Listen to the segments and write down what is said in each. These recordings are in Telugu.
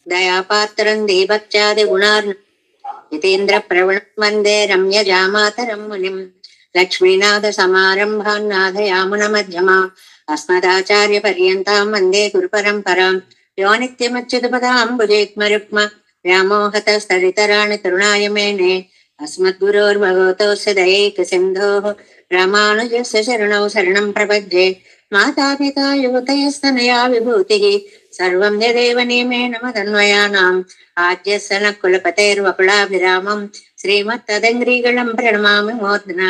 దయాపాత్రం దీభక్త్యాది గుణార్ణ జితేంద్ర ప్రవణం వందే రమ్యజామాతరం మునిం లక్ష్మీనాథ సమారంభాన్ నాథయామున మధ్యమా అస్మదాచార్య పర్యంతాం వందే గురు పరంపరాం యో నిత్యమచ్యుతపదాంబుజేక్మరుక్మ వ్యామోహత స్థలితరాణి తరుణాయ మేనే అస్మద్గురోర్భగవతోస్య దయైక సింధోః రామానుజస్య శరణౌ శరణం ప్రపద్యే మాతాపితా యువతయస్తనయా విభూతిః సర్వం యదేవ నియమేన మదన్వయానాం ఆద్యస్య న కులపతేర్వకులాభిరామం శ్రీమత్తదంగ్రీగళం ప్రణమామి మోద్న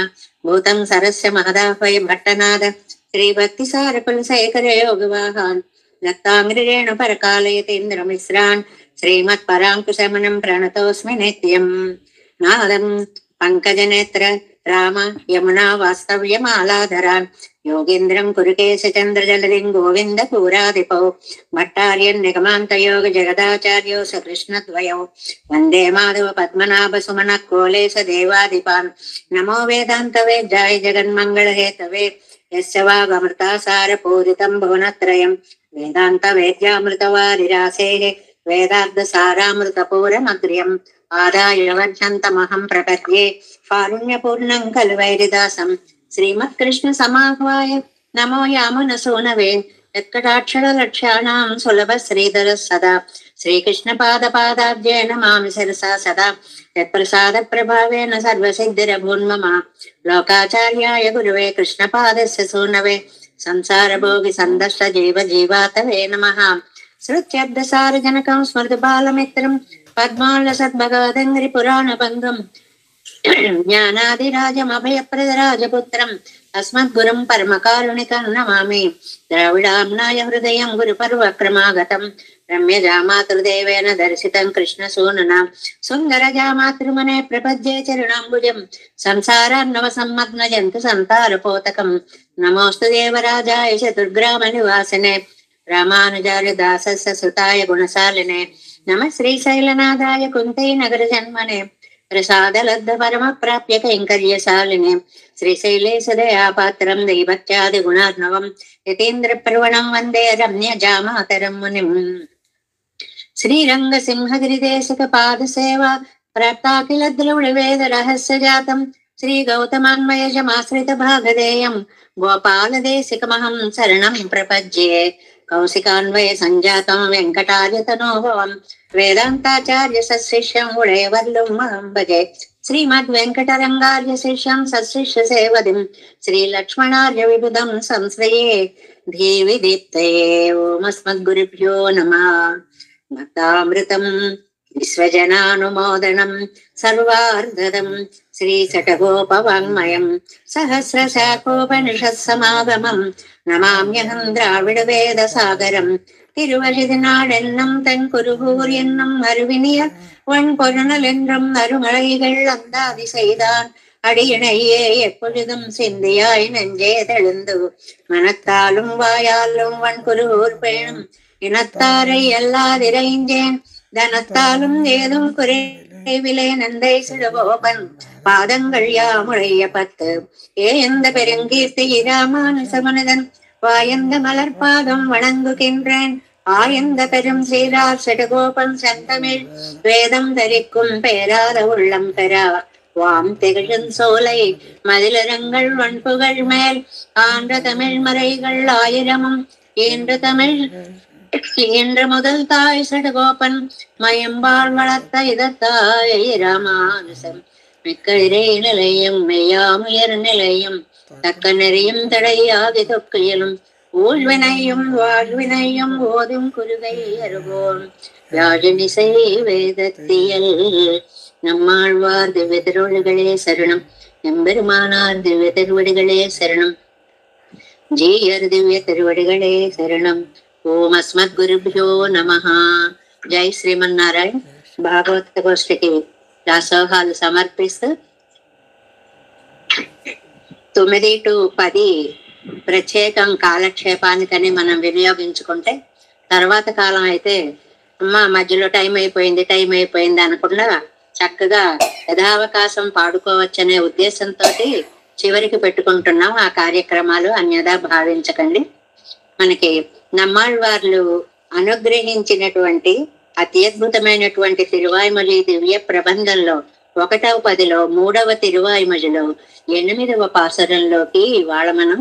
భూతం సరస్య మహదాహ్వయ భట్టనాద శ్రీభక్తిసారకులశేఖర యోగవాహాన్ దత్తాంగ్రిరేణ పరకాలయతేంద్రమిశ్రాన్ శ్రీమత్పరాంకుశమనం ప్రణతోస్మి నిత్యం నాదం పంకజనేత్ర రామ యమునా వాస్తవ్యమాలాధరాన్ యోగేంద్రం కురుకేశచంద్రజలదిం గోవింద పూరాధిపౌ భట్టార్యన్ నిగమాంతయోగ జగదాచార్యో సకృష్ణద్వయౌ వందే మాధవ పద్మనాభ సుమన కోలేశ దేవాధిపాన్ నమో వేదాంత వేద్యాయ జగన్మంగళహేతవే యస్య వాగమృతాసార పూరితం భువనత్రయం వేదాంత వేద్యామృతవారిరాసేః వేదార్థ సారామృతపూరమగ్ర్యం ఆదాయ వర్షంతమహం ప్రపద్యే కారుణ్యపూర్ణం కలువైరిదాసం శ్రీమత్కృష్ణ సమాహ్వాయ నమో యామున సూనవే యత్కటాక్షర లక్ష్యాణాం సులభ శ్రీధర సదా శ్రీకృష్ణ పాదాబ్జే నమామి శిరసా సదా యత్ప్రసాద ప్రభావేన సర్వసిద్ధిరభూన్మమ లోకాచార్యాయ గురువే కృష్ణపాదస్య సూనవే సంసార భోగి సందర్శ జీవ జీవాతవే నమః శృత్యబ్దసారజనకం స్మృతి బాలమిత్రం పద్మాల సద్భగవదంగ్రి పురాణ బంధం జ్ఞానాదిరాజమభయప్రదరాజపుత్రం అస్మద్గురుం పరమకారుణికం నమామి ద్రావిడాంనాయ హృదయం గురుపర్వక్రమాగతం రమ్యజామాతృదేవేన దర్శితం కృష్ణసూనునా సుందరజామాతృమనే ప్రపద్యే చరణాంబుజం సంసారాన్నవ సమ్మగ్న జంతు సంతారపోతకం నమోస్తు దేవరాజాయ చతుర్గ్రామ నివాసినే రామానుజార్య దాసస్య సుతాయ గుణశాలినే నమ శ్రీశైలనాథాయ కుంతై నగర జన్మనే ప్రసాదలబ్ధ పరమ ప్రాప్య కైంకర్యశాలినే శ్రీశైలేశ దయాపాత్రం దైవత్యాది గుణార్ణవం యతీంద్ర ప్రవణం వందే రమ్యజామాతరం మునిం శ్రీరంగ సింహగిరిదేశక పాద సేవా ప్రాప్తాఖిల ద్రవిడ వేద రహస్య జాతం శ్రీ గౌతమాన్మయజమాశ్రిత భాగధేయం గోపాలదేశికమహం శరణం ప్రపద్యే కౌశికాన్వయ సంజాతం వెంకటార్యతనోభవం వేదాంతాచార్య సశిష్యం ఉడయవర్లం మహం భజే శ్రీమద్ వెంకటరంగార్య శిష్యం సశిష్య సేవదిం శ్రీ లక్ష్మణార్య విబుధం సంశ్రయే ధీవి దీప్తయే ఓమస్మద్గురుభ్యో నమః భక్తామృతం విశ్వజనానుమోదనం సర్వార్ధదం శ్రీ శఠగోపవాङ्మయం సహస్రశాఖోపనిషత్సమాగమం నమామ్యహం ద్రావిడ వేద సాగరం திருவழுதினாடென்னும் தன் குருகூர் என்னும் அருவினிய வன் பொருணல் என்றும் அருமழைகள் அந்தாதி செய்தான் அடியினையே எப்பொழுதும் சிந்தியாய் நெஞ்சே தெழுந்து மனத்தாலும் வாயாலும் வன் குருகூர் பேணும் இனத்தாரை எல்லாதிரைஞ்சேன் தனத்தாலும் ஏதும் குறைவிலே நந்தை சிடுகோபன் பாதங்கள் யாமுடைய பத்து எந்த பெருங்கீர்த்தி ராமானுசமனிதன் வாயந்த மலர்பாதம் வணங்குகின்றேன் ஆயந்த பெரும் சீரார் செடுகோபன் செந்தமிழ் வேதம் தரிக்கும் பேராத உள்ளம் பெறா வாம் திகழும் சோலை மதிலரங்கள் வன்புகள் மேல் ஆன்ற தமிழ் மறைகள் ஆயிரமும் இன்று முதல் தாய் செடுகோபன் மயம்பால் வளர்த்த இதத்தாய் ராமானுசம் மிக்க இறை நிலையும் மெய்யாமுயர் நிலையும் தக்க நெறியும் தடையாதி தொக்கையிலும் ஊழ்வினையும் வாழ்வினையும் ஓதும் குருகை அருகோம் யாழினிசை வேதத்தியல் நம்மாழ்வார் திவ்ய திருவடிகளே சரணம் எம்பெருமானார் திவ்ய திருவடிகளே சரணம் ஜீயர் திவ்ய திருவடிகளே சரணம் ఓం అస్మద్గురుభ్యో నమః. జై శ్రీమన్నారాయణ. భాగవత గోష్ఠికి దాసోహాలు సమర్పిస్తూ 9 to 10 ప్రత్యేకం కాలక్షేపానికని మనం వినియోగించుకుంటే, తర్వాత కాలం అయితే అమ్మ మధ్యలో టైం అయిపోయింది అనకుండా చక్కగా యథావకాశం పాడుకోవచ్చనే ఉద్దేశంతో చివరికి పెట్టుకుంటున్నాం ఆ కార్యక్రమాలు. అన్యదా భావించకండి. మనకి నమ్మాళ్వార్లు అనుగ్రహించినటువంటి అత్యద్భుతమైనటువంటి తిరువాయిమొഴി దివ్య ప్రబంధంలో 1వ పదిలో 3వ తిరువాయిమొഴിలో 8వ పాసురంలోకి ఇవాళ మనం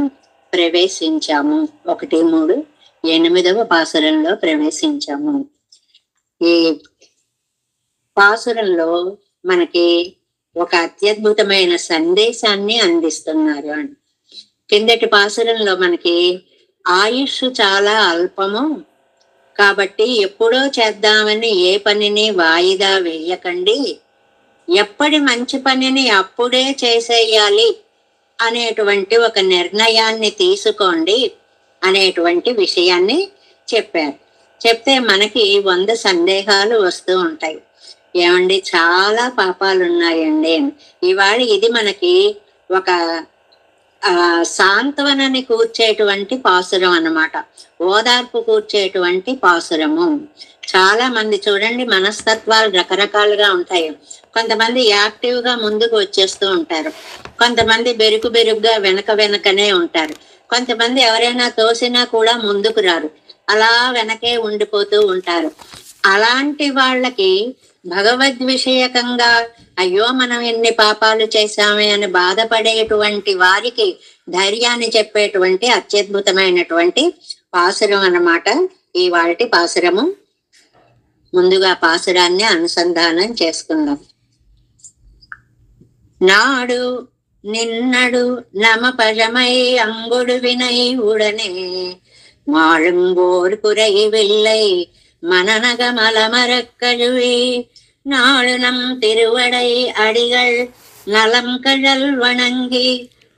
ప్రవేశించాము. 1, 3, 8వ పాసురంలో ప్రవేశించాము. ఈ పాసురంలో మనకి ఒక అత్యద్భుతమైన సందేశాన్ని అందిస్తున్నారు అని. కిందటి పాసురంలో మనకి ఆయుష్ చాలా అల్పము కాబట్టి ఎప్పుడో చేద్దామని ఏ పనిని వాయిదా వేయకండి, ఎప్పటి మంచి పనిని అప్పుడే చేసేయాలి అనేటువంటి ఒక నిర్ణయాన్ని తీసుకోండి అనేటువంటి విషయాన్ని చెప్పారు. చెప్తే మనకి 100 సందేహాలు వస్తూ ఉంటాయి. ఏమండి చాలా పాపాలు ఉన్నాయండి. ఇవాళ ఇది మనకి ఒక సాంత్వనని కూర్చేటువంటి పాసురం అన్నమాట, ఓదార్పు కూర్చేటువంటి పాసురము. చాలా మంది చూడండి మనస్తత్వాలు రకరకాలుగా ఉంటాయి. కొంతమంది యాక్టివ్ గా ముందుకు వచ్చేస్తూ ఉంటారు, కొంతమంది బెరుకుగా వెనకనే ఉంటారు, కొంతమంది ఎవరైనా తోసినా కూడా ముందుకు రారు, అలా వెనకే ఉండిపోతూ ఉంటారు. అలాంటి వాళ్ళకి భగవద్విషయకంగా అయ్యో మనం ఎన్ని పాపాలు చేశామే అని బాధపడేటువంటి వారికి ధైర్యాన్ని చెప్పేటువంటి అత్యద్భుతమైనటువంటి పాసురం అన్నమాట ఈ వాటి పాసురము. ముందుగా పాసురాన్ని అనుసంధానం చేసుకుందాం. నాడు నిన్నడు నమపజమై అంగుడు వినై ఉడనే மாழுங்கோர் குறை வெள்ளை மனநக மலமரக்கழுவி நாளு நம் திருவடை அடிகள் நலம் கழல் வணங்கி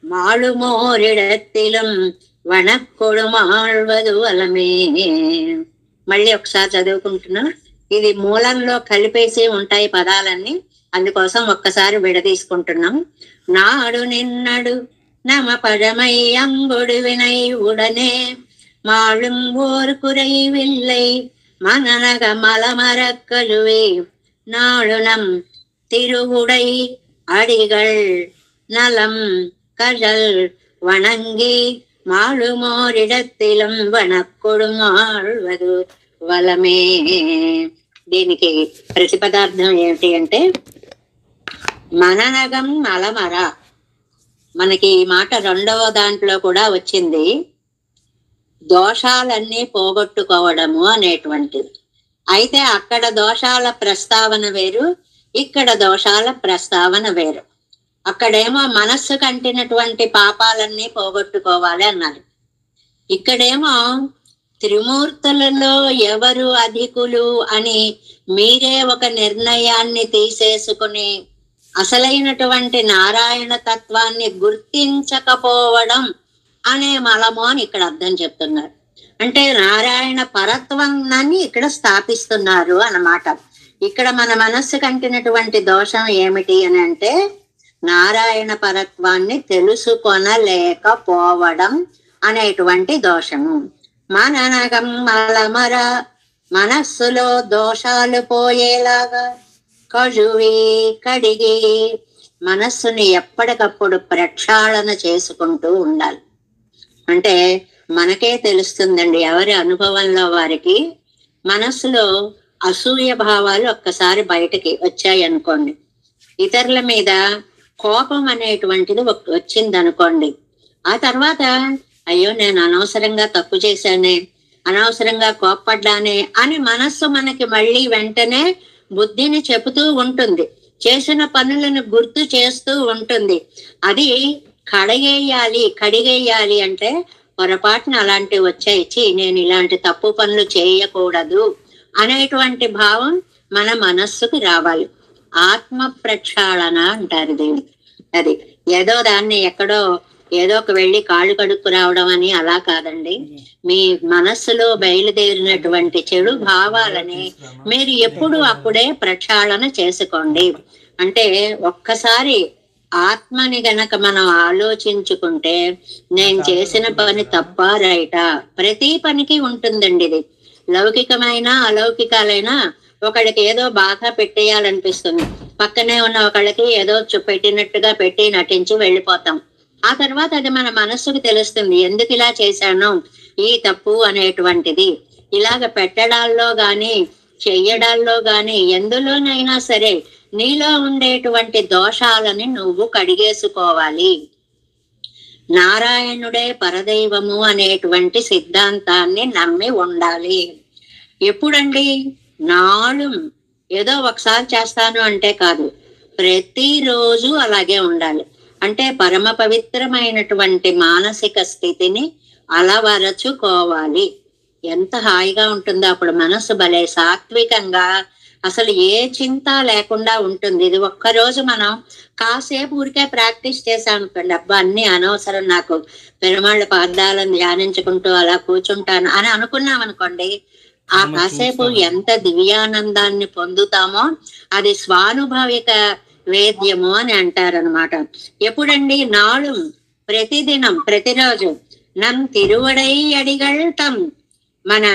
మాళుమోరిడత్తిలం వనక్కొడుమాళ్వదు వలమే. మళ్ళీ ఒకసారి చదువుకుంటున్నా. ఇది మూలంలో కలిపేసి ఉంటాయి పదాలన్నీ, అందుకోసం ఒక్కసారి విడదీసుకుంటున్నాం. నాడు నిన్నడు నమ పഴమై అంగుడు వినై ఉడనే மாழுங்கோர் குறை வில்லை மனநக மலமரக்கழுவே நாளு நம் திருவுடை அடிகள் நலம் கழல் வணங்கி మాళుమోరిడత్తిలం వనక్కొడుమాళ్వదు వలమే. దీనికి ప్రతిపదార్థం ఏమిటి అంటే మననగం మలమర. మనకి ఈ మాట 2వ దాంట్లో కూడా వచ్చింది, దోషాలన్నీ పోగొట్టుకోవడము అనేటువంటిది. అయితే అక్కడ దోషాల ప్రస్తావన వేరు, ఇక్కడ దోషాల ప్రస్తావన వేరు. అక్కడేమో మనస్సు కంటినటువంటి పాపాలన్నీ పోగొట్టుకోవాలి అన్నారు. ఇక్కడేమో త్రిమూర్తులలో ఎవరు అధికులు అని మీరే ఒక నిర్ణయాన్ని తీసేసుకుని అసలైనటువంటి నారాయణ తత్వాన్ని గుర్తించకపోవడం అనే మలము అని ఇక్కడ అర్థం చెప్తున్నారు. అంటే నారాయణ పరత్వాన్ని ఇక్కడ స్థాపిస్తున్నారు అన్నమాట. ఇక్కడ మన మనస్సు కంటినటువంటి దోషం ఏమిటి అని అంటే నారాయణ పరత్వాన్ని తెలుసుకొనలేకపోవడం అనేటువంటి దోషము. మననగం మలమర, మనస్సులో దోషాలు పోయేలాగా కడిగి మనస్సుని ఎప్పటికప్పుడు ప్రక్షాళన చేసుకుంటూ ఉండాలి. అంటే మనకే తెలుస్తుందండి, ఎవరి అనుభవంలో వారికి మనస్సులో అసూయ భావాలు ఒక్కసారి బయటకి వచ్చాయి అనుకోండి, ఇతరుల మీద కోపం అనేటువంటిది వచ్చింది అనుకోండి, ఆ తర్వాత అయ్యో నేను అనవసరంగా తప్పు చేశానే, అనవసరంగా కోప్పడ్డానే అని మనస్సు మనకి మళ్ళీ వెంటనే బుద్ధిని చెబుతూ ఉంటుంది, చేసిన పనులను గుర్తు చేస్తూ ఉంటుంది. అది కడిగేయాలి అంటే పొరపాటున అలాంటివి వచ్చాయిచి నేను ఇలాంటి తప్పు పనులు చేయకూడదు అనేటువంటి భావం మన మనస్సుకు రావాలి. ఆత్మ ప్రక్షాళన అంటారు దీన్ని. అది ఏదో దాన్ని ఎక్కడో ఏదో ఒక వెళ్ళి కాళ్ళు కడుక్కు రావడం అని అలా కాదండి. మీ మనస్సులో బయలుదేరినటువంటి చెడు భావాలని మీరు ఎప్పుడు అప్పుడే ప్రక్షాళన చేసుకోండి. అంటే ఒక్కసారి ఆత్మని గనక మనం ఆలోచించుకుంటే నేను చేసిన పని తప్ప రైటా, ప్రతి పనికి ఉంటుందండి ఇది. లౌకికమైన అలౌకికాలైనా ఒకళ్ళకి ఏదో బాగా పెట్టేయాలనిపిస్తుంది, పక్కనే ఉన్న ఒకళ్ళకి ఏదో పెట్టినట్టుగా పెట్టి నటించి వెళ్ళిపోతాం. ఆ తర్వాత అది మన మనస్సుకు తెలుస్తుంది ఎందుకు ఇలా చేశాను ఈ తప్పు అనేటువంటిది. ఇలాగ పెట్టడాల్లో గాని చెయ్యడాల్లో గాని ఎందులోనైనా సరే నీలో ఉండేటువంటి దోషాలని నువ్వు కడిగేసుకోవాలి. నారాయణుడే పరదైవము అనేటువంటి సిద్ధాంతాన్ని నమ్మి ఉండాలి. ఎప్పుడండి? నాడు ఏదో ఒకసారి చేస్తాను అంటే కాదు, ప్రతిరోజు అలాగే ఉండాలి. అంటే పరమ పవిత్రమైనటువంటి మానసిక స్థితిని అలవరచుకోవాలి. ఎంత హాయిగా ఉంటుందో అప్పుడు మనసు భలే సాత్వికంగా, అసలు ఏ చింత లేకుండా ఉంటుంది. ఇది ఒక్కరోజు మనం కాసేపు ఊరికే ప్రాక్టీస్ చేశాం అనుకోండి, అబ్బా అన్ని అనవసరం, నాకు పెరుమాళ్ళ పాదాలను ధ్యానించుకుంటూ అలా కూర్చుంటాను అని అనుకున్నాం అనుకోండి, ఆ కాసేపు ఎంత దివ్యానందాన్ని పొందుతామో అది స్వానుభవిక వేద్యము అని అంటారనమాట. ఎప్పుడండి? నాడు, ప్రతిదినం, ప్రతిరోజు. నమ్ తిరువడై అడిగల్ తం, మన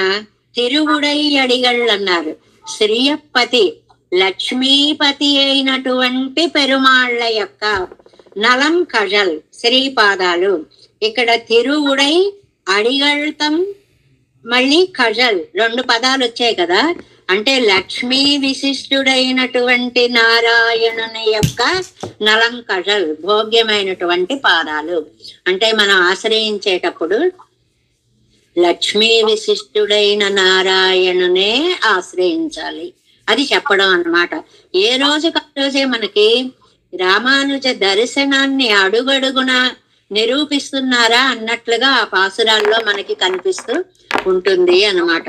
తిరువుడై అడిగల్ అన్నారు. శ్రీయపతి, లక్ష్మీపతి అయినటువంటి పెరుమాళ్ళ యొక్క నలం కజల్, శ్రీపాదాలు. ఇక్కడ తిరువుడై అడిగళ్తం, మళ్ళీ కజల్, రెండు పదాలు వచ్చాయి కదా. అంటే లక్ష్మీ విశిష్టుడైనటువంటి నారాయణుని యొక్క నలం కజల్, భోగ్యమైనటువంటి పాదాలు. అంటే మనం ఆశ్రయించేటప్పుడు లక్ష్మీ విశిష్టుడైన నారాయణునే ఆశ్రయించాలి, అది చెప్పడం అన్నమాట. ఏ రోజుకి ఆ రోజే మనకి రామానుజ దర్శనాన్ని అడుగడుగున నిరూపిస్తున్నారా అన్నట్లుగా ఆ పాసురాల్లో మనకి కనిపిస్తూ ఉంటుంది అన్నమాట.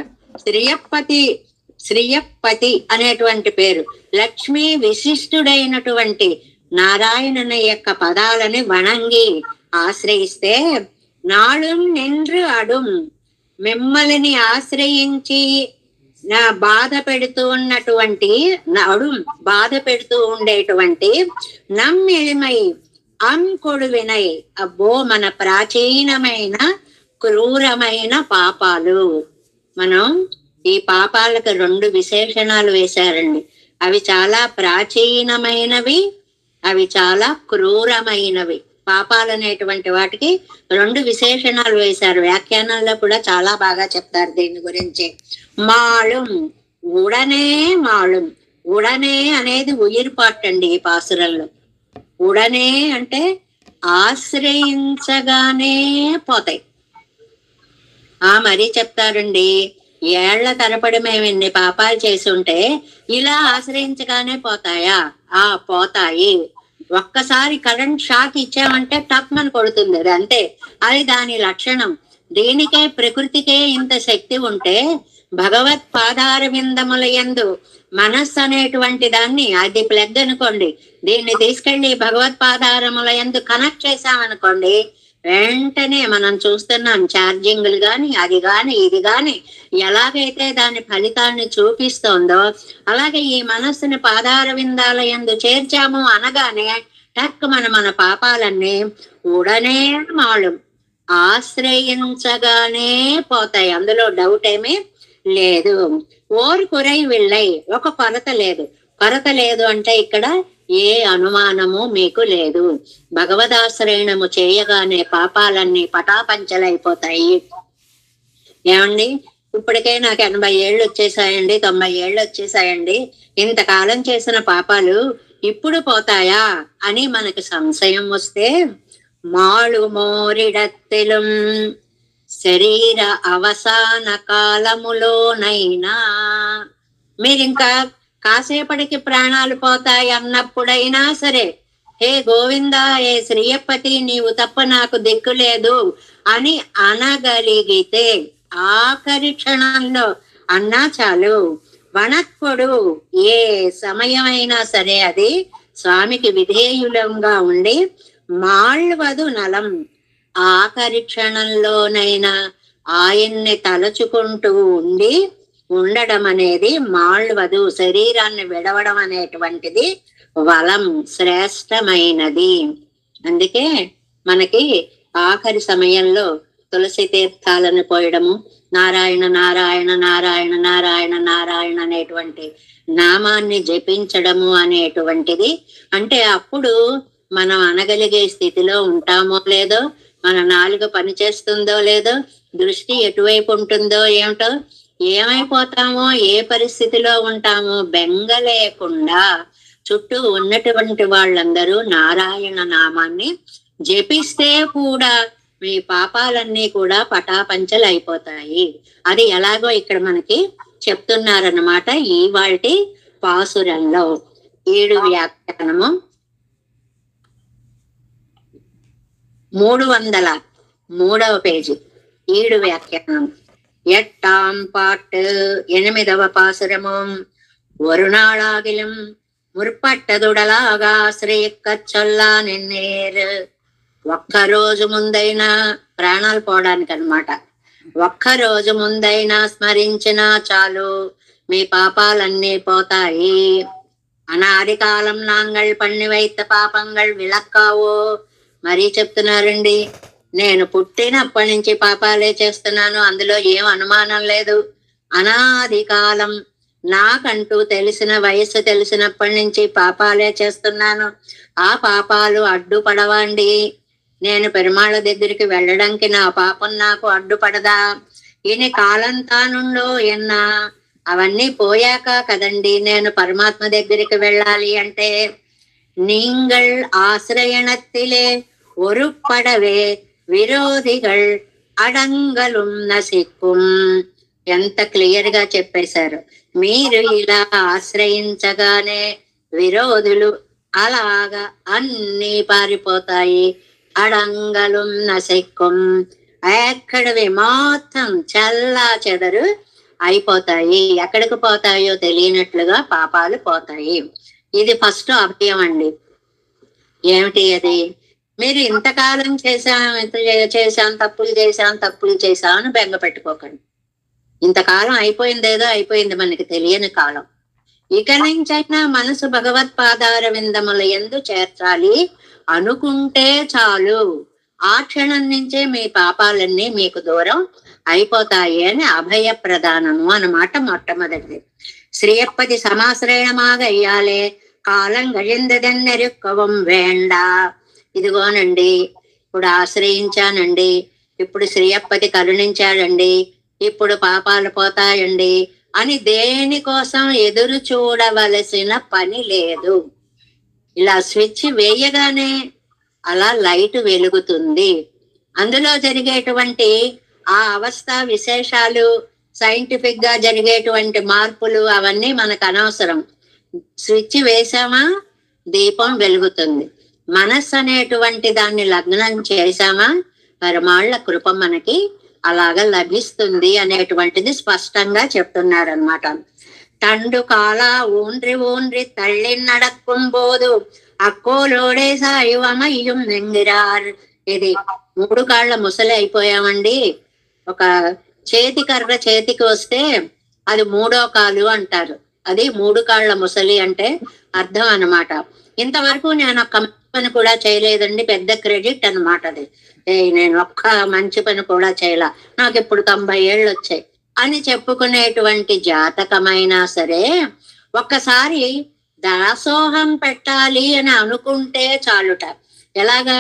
శ్రీయపతి అనేటువంటి పేరు లక్ష్మీ విశిష్టుడైనటువంటి నారాయణుని యొక్క పదాలని వణంగి ఆశ్రయిస్తే, నాడు నిండ్రు అడుం, మిమ్మల్ని ఆశ్రయించి నా బాధ పెడుతూ ఉన్నటువంటి, అడుం బాధ పెడుతూ ఉండేటువంటి, నమ్మిళమై అంకొడు వినై, అబ్బో మన ప్రాచీనమైన క్రూరమైన పాపాలు. మనం ఈ పాపాలకు రెండు విశేషణాలు వేశారండి. అవి చాలా ప్రాచీనమైనవి, అవి చాలా క్రూరమైనవి. పాపాలు అనేటువంటి వాటికి రెండు విశేషణాలు వేశారు. వ్యాఖ్యానాల్లో కూడా చాలా బాగా చెప్తారు దీని గురించి. మాళం, ఉడనే మాళం. ఉడనే అనేది ఉయిర్పాటు అండి ఈ పాసురంలో. ఉడనే అంటే ఆశ్రయించగానే పోతాయి. మరీ చెప్తారండి, ఏళ్ల తరపడి మేము ఇన్ని పాపాలు చేసి ఉంటే ఇలా ఆశ్రయించగానే పోతాయా? పోతాయి. ఒక్కసారి కరెంట్ షాక్ ఇచ్చామంటే టప్మని కొడుతుంది, అది అంతే. అది దాని లక్షణం. దీనికే, ప్రకృతికే ఇంత శక్తి ఉంటే భగవత్ పాదార విందముల యందు మనస్సు అనేటువంటి దాన్ని, అది ప్లగ్ అనుకోండి, దీన్ని తీసుకెళ్లి భగవత్ పాదారముల యందు కనెక్ట్ చేసామనుకోండి, వెంటనే మనం చూస్తున్నాం ఛార్జింగ్లు గాని, అది గాని, ఇది గాని ఎలాగైతే దాని ఫలితాన్ని చూపిస్తోందో, అలాగే ఈ మనస్సుని పాదార విందాల యందు చేర్చాము అనగానే టక్ మన పాపాలన్నీ ఉడనే మాళం, ఆశ్రయించగానే పోతాయి. అందులో డౌట్ ఏమీ లేదు. ఓరు కురై వెళ్ళై, ఒక కొరత లేదు. కొరత లేదు అంటే ఇక్కడ ఏ అనుమానము మీకు లేదు. భగవదాశ్రయణము చేయగానే పాపాలన్నీ పటాపంచలైపోతాయి. ఏమండి, ఇప్పటికే నాకు 80 ఏళ్ళు వచ్చేసాయండి, 90 ఏళ్ళు వచ్చేసాయండి, ఇంతకాలం చేసిన పాపాలు ఇప్పుడు పోతాయా అని మనకు సంశయం వస్తే, మాళు మోరిడత్తెలం శరీర అవసాన కాలములోనైనా, మీరింకా కాసేపటికి ప్రాణాలు పోతాయి అన్నప్పుడైనా సరే, హే గోవిందా, ఏ శ్రీయపతి, నీవు తప్ప నాకు దిక్కు లేదు అని అనగలిగితే, ఆఖరి క్షణంలో అన్నా చాలు. వణక్కుడు, ఏ సమయమైనా సరే అది స్వామికి విధేయులంగా ఉండి, మాళ్వదు నలం, ఆఖరి క్షణంలోనైనా ఆయన్ని తలుచుకుంటూ ఉండి ఉండడం అనేది మాళ్వదు, శరీరాన్ని విడవడం అనేటువంటిది వలం, శ్రేష్టమైనది. అందుకే మనకి ఆఖరి సమయంలో తులసి తీర్థాలను పోయడము, నారాయణ నారాయణ నారాయణ నారాయణ నారాయణ అనేటువంటి నామాన్ని జపించడము అనేటువంటిది. అంటే అప్పుడు మనం అనగలిగే స్థితిలో ఉంటామో లేదో, మన నాలుక పనిచేస్తుందో లేదో, దృష్టి ఎటువైపు ఉంటుందో ఏమిటో ఏమైపోతామో, ఏ పరిస్థితిలో ఉంటామో బెంగ లేకుండా చుట్టూ ఉన్నటువంటి వాళ్ళందరూ నారాయణ నామాన్ని జపిస్తే కూడా మీ పాపాలన్నీ కూడా పటాపంచలు అయిపోతాయి. అది ఎలాగో ఇక్కడ మనకి చెప్తున్నారన్నమాట ఈ వాటి పాసురంలో. 7 వ్యాఖ్యానము 303వ పేజీ 7 వ్యాఖ్యానం. ఎట్టాం పాటు 8వ పాసురము. ఒరునాళాగిలం ముற்பట్టదుడలాగా శ్రీకచ్చొల్లా నిన్నేరు. ఒక్కరోజు ముందైనా, ప్రాణాలు పోవడానికి అనమాట, ఒక్కరోజు ముందైనా స్మరించినా చాలు మీ పాపాలన్నీ పోతాయి. అనాది కాలం నాంగళ్ పన్ని వైత పాపంగళ్ విలక్కావో. మరీ చెప్తున్నారండి, నేను పుట్టినప్పటి నుంచి పాపాలే చేస్తున్నాను, అందులో ఏం అనుమానం లేదు. అనాది కాలం, నాకంటూ తెలిసిన వయస్సు తెలిసినప్పటి నుంచి పాపాలే చేస్తున్నాను. ఆ పాపాలు అడ్డుపడవండి. నేను పెరుమాళ్ళ దగ్గరికి వెళ్ళడానికి నా పాపం నాకు అడ్డుపడదా? ఈయన కాలంతా నుండో ఎన్నా అవన్నీ పోయాక కదండి నేను పరమాత్మ దగ్గరికి వెళ్ళాలి అంటే. நீங்கள் ஆசிரியனத்திலே ஒரு படவே విరోధిగళ్ అడంగలు నసిక్కుం. ఎంత క్లియర్ గా చెప్పేశారు. మీరు ఇలా ఆశ్రయించగానే విరోధులు అలాగా అన్ని పారిపోతాయి. అడంగలు నసిక్కుం, ఎక్కడవి మొత్తం చల్లా చెదరు అయిపోతాయి. ఎక్కడికి పోతాయో తెలియనట్లుగా పాపాలు పోతాయి. ఇది ఫస్ట్ అభయం అండి. ఏమిటి అది? మీరు ఇంతకాలం చేశాం తప్పులు చేశాం అని బెంగ పెట్టుకోకండి. ఇంతకాలం అయిపోయిందేదో అయిపోయింది, మనకి తెలియని కాలం. ఇక నుంచైనా మనసు భగవత్పాదార విందముల యందు చేర్చాలి అనుకుంటే చాలు. ఆ క్షణం నుంచే మీ పాపాలన్నీ మీకు దూరం అయిపోతాయి అని అభయ ప్రదానము అన్నమాట మొట్టమొదటిది. శ్రీయప్పది సమాశ్రయణమాగ అయ్యాలే కాలం గజిందెన్నెరుక్కవం వేండా. ఇదిగోనండి, ఇప్పుడు ఆశ్రయించానండి, ఇప్పుడు శ్రీయప్పతి కరుణించాడండి, ఇప్పుడు పాపాలు పోతాయండి అని దేనికోసం ఎదురు చూడవలసిన పని లేదు. ఇలా స్విచ్ వేయగానే అలా లైట్ వెలుగుతుంది. అందులో జరిగేటువంటి ఆ అవస్థ విశేషాలు, సైంటిఫిక్ గా జరిగేటువంటి మార్పులు అవన్నీ మనకు అనవసరం. స్విచ్ వేసామా దీపం వెలుగుతుంది. మనస్సు అనేటువంటి దాన్ని లగ్నం చేశామా పరమాళ్ళ కృప మనకి అలాగా లభిస్తుంది అనేటువంటిది స్పష్టంగా చెప్తున్నారనమాట. తండు కాల ఊండ్రి తల్లి నడక్కుం పోదు అక్కోలోడే సాయువమయ్యం నెంగిరార్. ఇది 3 కాళ్ళ ముసలి అయిపోయామండి. ఒక చేతి కర్ర చేతికి వస్తే అది 3వ కాలు అంటారు. అది 3 కాళ్ళ ముసలి అంటే అర్థం అన్నమాట. ఇంతవరకు నేను ఒక్క మంచి పని కూడా చేయలేదండి, పెద్ద క్రెడిట్ అన్నమాట అది. నేను ఒక్క మంచి పని కూడా చేయలా, నాకు ఇప్పుడు 90 ఏళ్ళు వచ్చాయి అని చెప్పుకునేటువంటి జాతకమైనా సరే ఒక్కసారి దాసోహం పెట్టాలి అని అనుకుంటే చాలుట. ఎలాగా?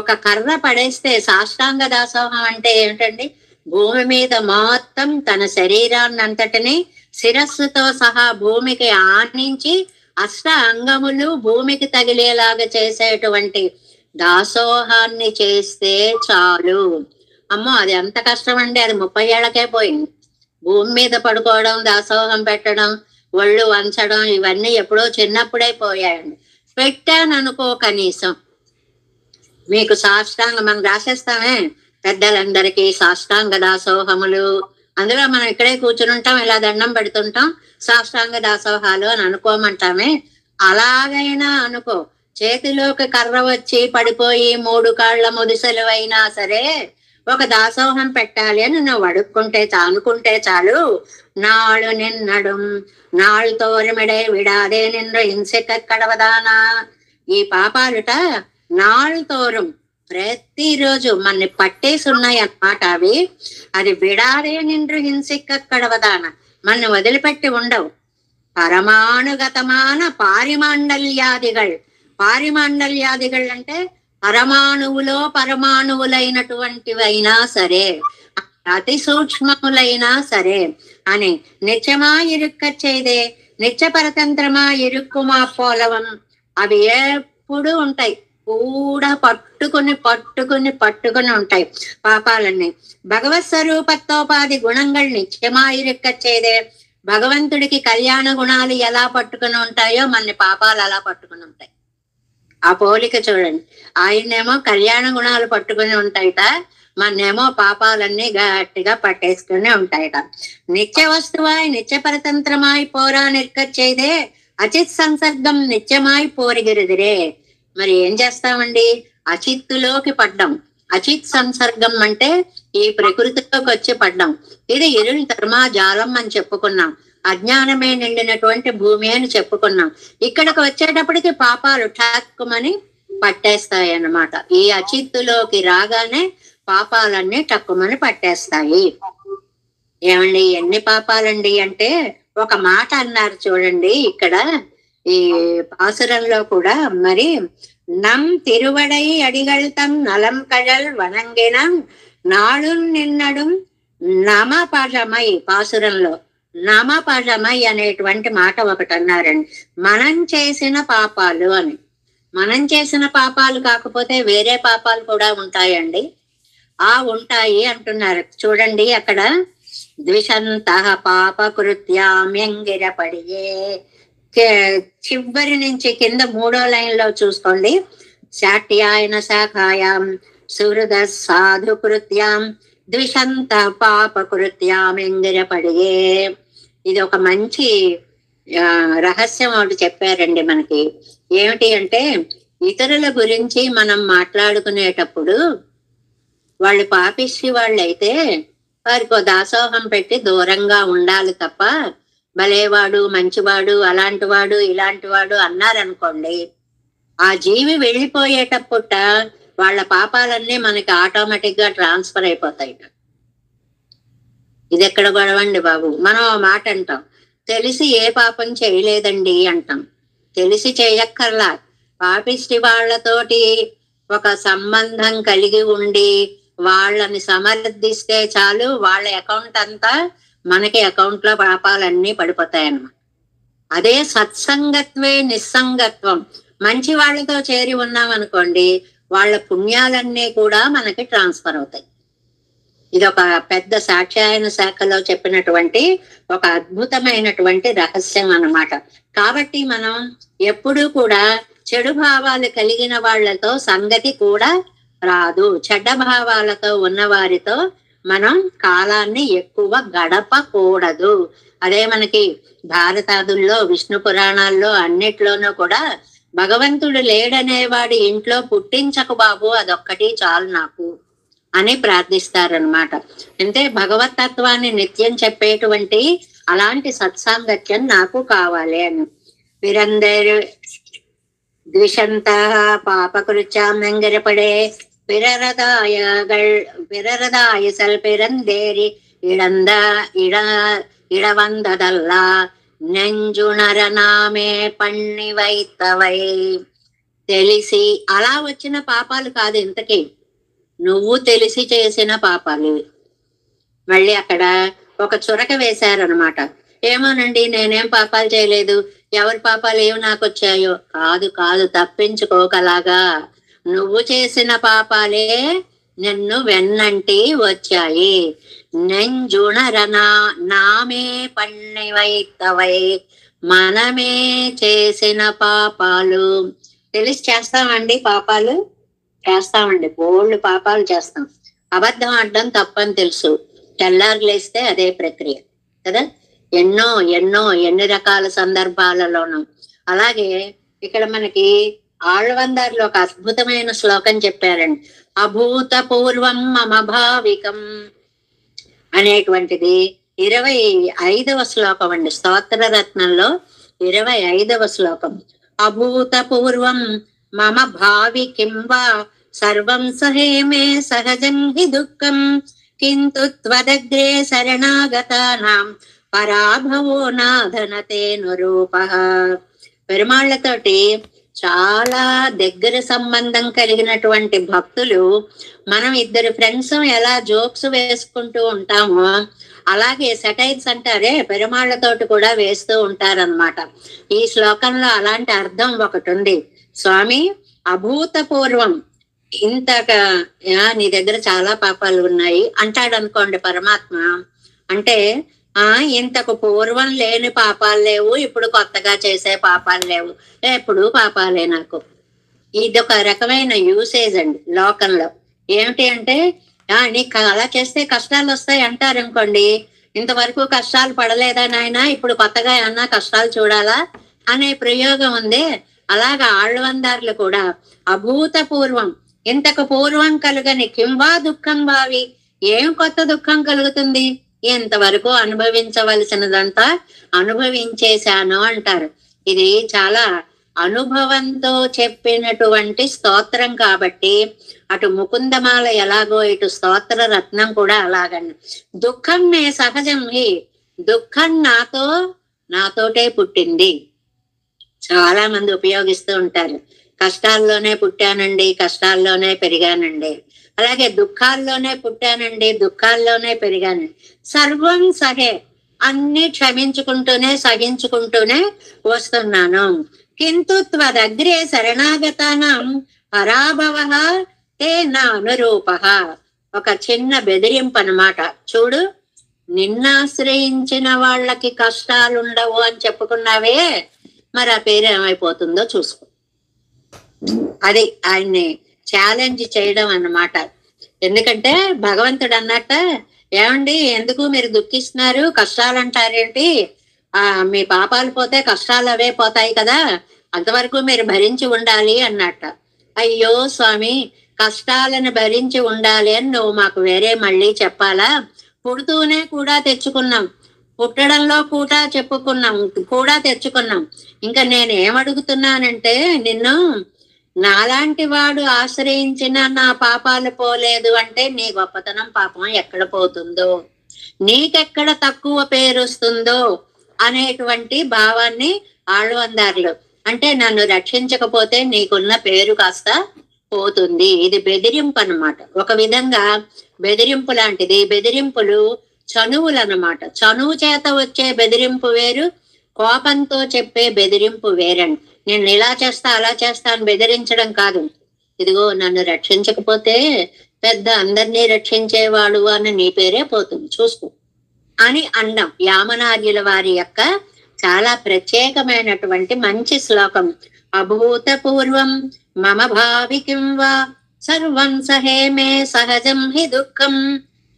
ఒక కర్ర పడేస్తే సాష్టాంగ దాసోహం అంటే ఏమిటండి? భూమి మీద మొత్తం తన శరీరాన్ని అంతటిని శిరస్సుతో సహా భూమికి ఆనించి అష్ట అంగములు భూమికి తగిలేలాగా చేసేటువంటి దాసోహాన్ని చేస్తే చాలు. అమ్మో, అది ఎంత కష్టం అండి. అది 30 ఏళ్లకే పోయింది. భూమి మీద పడుకోవడం, దాసోహం పెట్టడం, ఒళ్ళు వంచడం ఇవన్నీ ఎప్పుడో చిన్నప్పుడే పోయాయండి. పెట్టాననుకో కనీసం మీకు సాష్టాంగ, మనం రాసేస్తామే పెద్దలందరికీ సాష్టాంగ దాసోహములు, అందులో మనం ఇక్కడే కూర్చుని ఉంటాం, ఇలా దండం పెడుతుంటాం, సాష్టాంగ దాసోహాలు అని అనుకోమంటామే. అలాగైనా అనుకో. చేతిలోకి కర్ర వచ్చి పడిపోయి 3 కాళ్ళ ముదిసలు అయినా సరే ఒక దాసోహం పెట్టాలి అని నువ్వు అడుక్కుంటే అనుకుంటే చాలు. నాళ్ళు నిన్నడం నాళ్ళు తోరమిడే విడాదే నిన్న హింసక కడవదానా. ఈ పాపాలుట నాళ్ళు తోరం ప్రతిరోజు మనని పట్టేసి ఉన్నాయి అన్నమాట. అది విడాదే నిండ్రు హింసిక కడవదాన, మన వదిలిపెట్టి ఉండవు. పరమాణుగతమాన పారిమాండల్యాదిగళ్. పారిమాండల్యాదిగళ్ అంటే పరమాణువులో పరమాణువులైనటువంటివైనా సరే, అతి సూక్ష్మములైనా సరే అని నిత్యమాయిరుక్క చేదే నిత్య పరతంత్రమా ఇరుక్కుమా పోలవం. అవి ఎప్పుడు ఉంటాయి, కూడా పట్టుకుని పట్టుకుని పట్టుకుని ఉంటాయి పాపాలన్నీ. భగవత్ స్వరూపత్వోపాధి గుణంగా నిత్యమాయిరుక్క చేదే. భగవంతుడికి కళ్యాణ గుణాలు ఎలా పట్టుకుని ఉంటాయో మన పాపాలు అలా పట్టుకుని ఉంటాయి. ఆ పోలిక చూడండి. ఆయన్నేమో కళ్యాణ గుణాలు పట్టుకుని ఉంటాయిట, మన్నేమో పాపాలన్నీ గట్టిగా పట్టేసుకుని ఉంటాయిట. నిత్య వస్తువాయి నిత్య పరతంత్రమాయి పోరా నిర్కచ్చేదే అచిత్ సంసర్గం నిత్యమాయి పోరిగిరిదిరే. మరి ఏం చేస్తామండి, అచిత్తులోకి పడ్డాం. అచిత్ సంసర్గం అంటే ఈ ప్రకృతిలోకి వచ్చి పడ్డాం. ఇది ఇరుని ధర్మాజాలం అని చెప్పుకున్నాం. అజ్ఞానమే నిండినటువంటి భూమి అని చెప్పుకున్నాం. ఇక్కడికి వచ్చేటప్పటికి పాపాలు ఠక్కుమని పట్టేస్తాయి అన్నమాట. ఈ అచిత్తులోకి రాగానే పాపాలన్నీ టక్కుమని పట్టేస్తాయి. ఏమండి ఎన్ని పాపాలండి అంటే ఒక మాట అన్నారు చూడండి ఇక్కడ ఈ పాసురంలో కూడా. మరి నం తిరువడై అడిగళ్తం నలం కడల్ వనంగినం నాడు నిన్నడు నామపాఠమై. పాసురంలో నామపాఠమై అనేటువంటి మాట ఒకటి అన్నారండి. మనం చేసిన పాపాలు అని. మనం చేసిన పాపాలు కాకపోతే వేరే పాపాలు కూడా ఉంటాయండి. ఉంటాయి అంటున్నారు చూడండి అక్కడ. ద్విషంత పాప కృత్యామ్యంగిరపడియే. చివరి నుంచి కింద 3వ లైన్లో చూసుకోండి. శాట్యాయన శాఖాయాం సుహృద సాధు కృత్యాం ద్విషంత పాప కృత్యామ్యంగిరపడియే. ఇది ఒక మంచి రహస్యం ఒకటి చెప్పారండి మనకి. ఏమిటి అంటే ఇతరుల గురించి మనం మాట్లాడుకునేటప్పుడు వాళ్ళు పాపిష్టి వాళ్ళైతే వారికి దాసోహం పెట్టి దూరంగా ఉండాలి తప్ప, భలేవాడు మంచివాడు అలాంటి వాడు ఇలాంటి వాడు అన్నారనుకోండి, ఆ జీవి వెళ్ళిపోయేటప్పుట వాళ్ళ పాపాలన్నీ మనకి ఆటోమేటిక్ గా ట్రాన్స్ఫర్ అయిపోతాయి. ఇది ఎక్కడ గొడవండి బాబు. మనం మాట అంటాం, తెలిసి ఏ పాపం చేయలేదండి అంటాం. తెలిసి చేయక్కర్లా. పాపిష్టి వాళ్ళతోటి ఒక సంబంధం కలిగి ఉండి వాళ్ళని సమర్థిస్తే చాలు, వాళ్ళ అకౌంట్ అంతా మనకి అకౌంట్ లో పాపాలన్నీ పడిపోతాయన్నమాట. అదే సత్సంగత్వే నిస్సంగత్వం. మంచి వాళ్ళతో చేరి ఉన్నాం అనుకోండి, వాళ్ళ పుణ్యాలన్నీ కూడా మనకి ట్రాన్స్ఫర్ అవుతాయి. ఇది ఒక పెద్ద సాక్షాయన శాఖలో చెప్పినటువంటి ఒక అద్భుతమైనటువంటి రహస్యం అన్నమాట. కాబట్టి మనం ఎప్పుడూ కూడా చెడు భావాలు కలిగిన వాళ్ళతో సంగతి కూడా రాదు. చెడ్డ భావాలతో ఉన్న వారితో మనం కాలాన్ని ఎక్కువ గడపకూడదు. అదే మనకి భారతాదుల్లో విష్ణు పురాణాల్లో అన్నిట్లోనూ కూడా భగవంతుడు లేడనేవాడి ఇంట్లో పుట్టించకు బాబు, అదొక్కటి చాలు నాకు అని ప్రార్థిస్తారనమాట. అంటే భగవతత్వాన్ని నిత్యం చెప్పేటువంటి అలాంటి సత్సాంగత్యం నాకు కావాలి అని. వీరందరూ ద్విషంత పాపకృత్యామ్యంగిరపడే பிறரதாய சல்பிறந்தேரி இடவந்ததல்லா నెంజునరనామే పన్ని వైతవై. తెలిసి అలా వచ్చిన పాపాలు కాదు, ఇంతకీ నువ్వు తెలిసి చేసిన పాపాలు. మళ్ళీ అక్కడ ఒక చురక వేశారనమాట. ఏమోనండి నేనేం పాపాలు చేయలేదు, ఎవరి పాపాలు ఏమి నాకు వచ్చాయో. కాదు కాదు, తప్పించుకోకలాగా నువ్వు చేసిన పాపాలే నిన్ను వెన్నంటి వచ్చాయి. నెంజునరనా నామే పన్నివైతవై. మనమే చేసిన పాపాలు. తెలిసి చేస్తామండి పాపాలు, చేస్తామండి, బోల్డ్ పాపాలు చేస్తాం. అబద్ధం ఆడడం తప్పని తెలుసు, తెల్లారు లేస్తే అదే ప్రక్రియ కదా. ఎన్నో ఎన్నో ఎన్ని రకాల సందర్భాలలోనూ. అలాగే ఇక్కడ మనకి ఆళ్వందార్లో ఒక అద్భుతమైన శ్లోకం చెప్పారండి. అభూత పూర్వం మమ భావికం అనేటువంటిది 25వ శ్లోకం అండి. స్తోత్ర రత్నంలో 25వ శ్లోకం. అభూత పూర్వం మమ భావి కింవా సర్వం సహేమే సహజం హి దుఃఖం కింతు త్వదగ్రే శరణాగతానాం పరాభవో నాధనతే నురూపః. పెరుమాళ్లతోటి చాలా దగ్గర సంబంధం కలిగినటువంటి భక్తులు, మనం ఇద్దరు ఫ్రెండ్స్ ఎలా జోక్స్ వేసుకుంటూ ఉంటామో అలాగే సెటైర్స్ అంటారే, పెరుమాళ్లతోటి కూడా వేస్తూ ఉంటారనమాట. ఈ శ్లోకంలో అలాంటి అర్థం ఒకటి ఉంది. స్వామి, అభూతపూర్వం నీ దగ్గర చాలా పాపాలు ఉన్నాయి అంటాడు అనుకోండి పరమాత్మ. అంటే ఇంతకు పూర్వం లేని పాపాలు లేవు, ఇప్పుడు కొత్తగా చేసే పాపాలు లేవు, ఎప్పుడు పాపాలే నాకు. ఇదొక రకమైన యూసేజ్ అండి లోకంలో. ఏమిటి అంటే నీకు అలా చేస్తే కష్టాలు వస్తాయి అంటారు అనుకోండి. ఇంతవరకు కష్టాలు పడలేదా నాయన, ఇప్పుడు కొత్తగా ఏమన్నా కష్టాలు చూడాలా అనే ప్రయోగం ఉంది. అలాగా ఆళ్వందార్లు కూడా అభూతపూర్వం, ఇంతకు పూర్వం కలుగని కింవా దుఃఖం భావి, ఏం కొత్త దుఃఖం కలుగుతుంది, ఇంతవరకు అనుభవించవలసినదంతా అనుభవించేశాను అంటారు. ఇది చాలా అనుభవంతో చెప్పినటువంటి స్తోత్రం కాబట్టి అటు ముకుందమాల ఎలాగో ఇటు స్తోత్ర రత్నం కూడా అలాగండి. దుఃఖం నే సహజం, దుఃఖం నాతోటే పుట్టింది. చాలా మంది ఉపయోగిస్తూ ఉంటారు. కష్టాల్లోనే పుట్టానండి, కష్టాల్లోనే పెరిగానండి. అలాగే దుఃఖాల్లోనే పుట్టానండి, దుఃఖాల్లోనే పెరిగానండి. సర్వం సహే, అన్ని క్షమించుకుంటూనే సహించుకుంటూనే వస్తున్నాను. కింతు త్వదగ్రే శరణాగతానం పరాభవ తే నా అనురూప. ఒక చిన్న బెదిరింపు అన్నమాట. చూడు, నిన్నాశ్రయించిన వాళ్ళకి కష్టాలుండవు అని చెప్పుకున్నావే, మరి ఆ పేరు ఏమైపోతుందో చూసుకో. అది ఆయన్ని ఛాలెంజ్ చేయడం అన్నమాట. ఎందుకంటే భగవంతుడు అన్నట్ట, ఏమండి ఎందుకు మీరు దుఃఖిస్తున్నారు, కష్టాలు అంటారేంటి, మీ పాపాలు పోతే కష్టాలు అవే పోతాయి కదా, అంతవరకు మీరు భరించి ఉండాలి అన్నట్ట. అయ్యో స్వామి, కష్టాలను భరించి ఉండాలి అని నువ్వు మాకు వేరే మళ్ళీ చెప్పాలా? పుడుతూనే కూడా తెచ్చుకున్నాం, పుట్టడంలో కూడా తెచ్చుకున్నాం. ఇంకా నేను ఏమడుగుతున్నానంటే, నిన్ను నాలాంటి వాడు ఆశ్రయించిన నా పాపాలు పోలేదు అంటే నీ గొప్పతనం పాపం ఎక్కడ పోతుందో, నీకెక్కడ తక్కువ పేరు వస్తుందో అనేటువంటి భావాన్ని ఆళ్వందార్లు అంటే, నన్ను రక్షించకపోతే నీకున్న పేరు కాస్త పోతుంది. ఇది బెదిరింపు అన్నమాట. ఒక విధంగా బెదిరింపు లాంటిది. బెదిరింపులు చనువులు అన్నమాట. చనువు చేత వచ్చే బెదిరింపు వేరు, కోపంతో చెప్పే బెదిరింపు వేరండి. నేను ఇలా చేస్తా అలా చేస్తా అని బెదిరించడం కాదు. ఇదిగో నన్ను రక్షించకపోతే పెద్ద అందరినీ రక్షించేవాడు అని నీ పేరే పోతుంది చూసుకో అని అన్నాం. యామనార్యుల వారి యొక్క చాలా ప్రత్యేకమైనటువంటి మంచి శ్లోకం. అభూతపూర్వం మమ భావికిం వా సర్వం సహే మే సహజం హి దుఃఖం.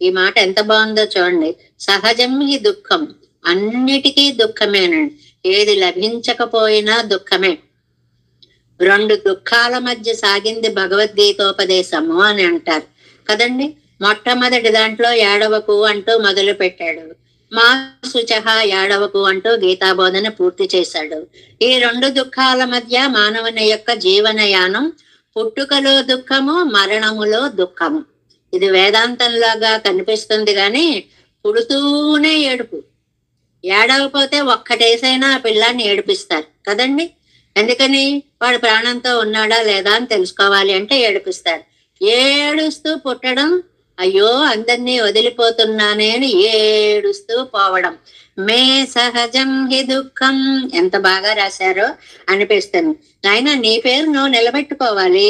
ఈ మాట ఎంత బాగుందో చూడండి. సహజం హి దుఃఖం, అన్నిటికీ దుఃఖమేనండి. ఏది లభించకపోయినా దుఃఖమే. రెండు దుఃఖాల మధ్య సాగింది భగవద్గీతోపదేశము అని అంటారు కదండి. మొట్టమొదటి దాంట్లో ఏడవకు అంటూ మొదలు పెట్టాడు, మా శుచః ఏడవకు అంటూ గీతాబోధన పూర్తి చేశాడు. ఈ రెండు దుఃఖాల మధ్య మానవుని యొక్క జీవనయానం, పుట్టుకలో దుఃఖము, మరణములో దుఃఖము. ఇది వేదాంతంలాగా కనిపిస్తుంది కానీ పుడుతూనే ఏడుపు. ఏడవకపోతే ఒక్కటేసైనా ఆ పిల్లాన్ని ఏడిపిస్తారు కదండి. ఎందుకని? వాడు ప్రాణంతో ఉన్నాడా లేదా అని తెలుసుకోవాలి అంటే ఏడిపిస్తారు. ఏడుస్తూ పుట్టడం, అయ్యో అందరినీ వదిలిపోతున్నానే అని ఏడుస్తూ పోవడం. మే సహజం హి దుఃఖం. ఎంత బాగా రాశారో అనిపిస్తుంది. ఆయన నీ పేరు నువ్వు నిలబెట్టుకోవాలి,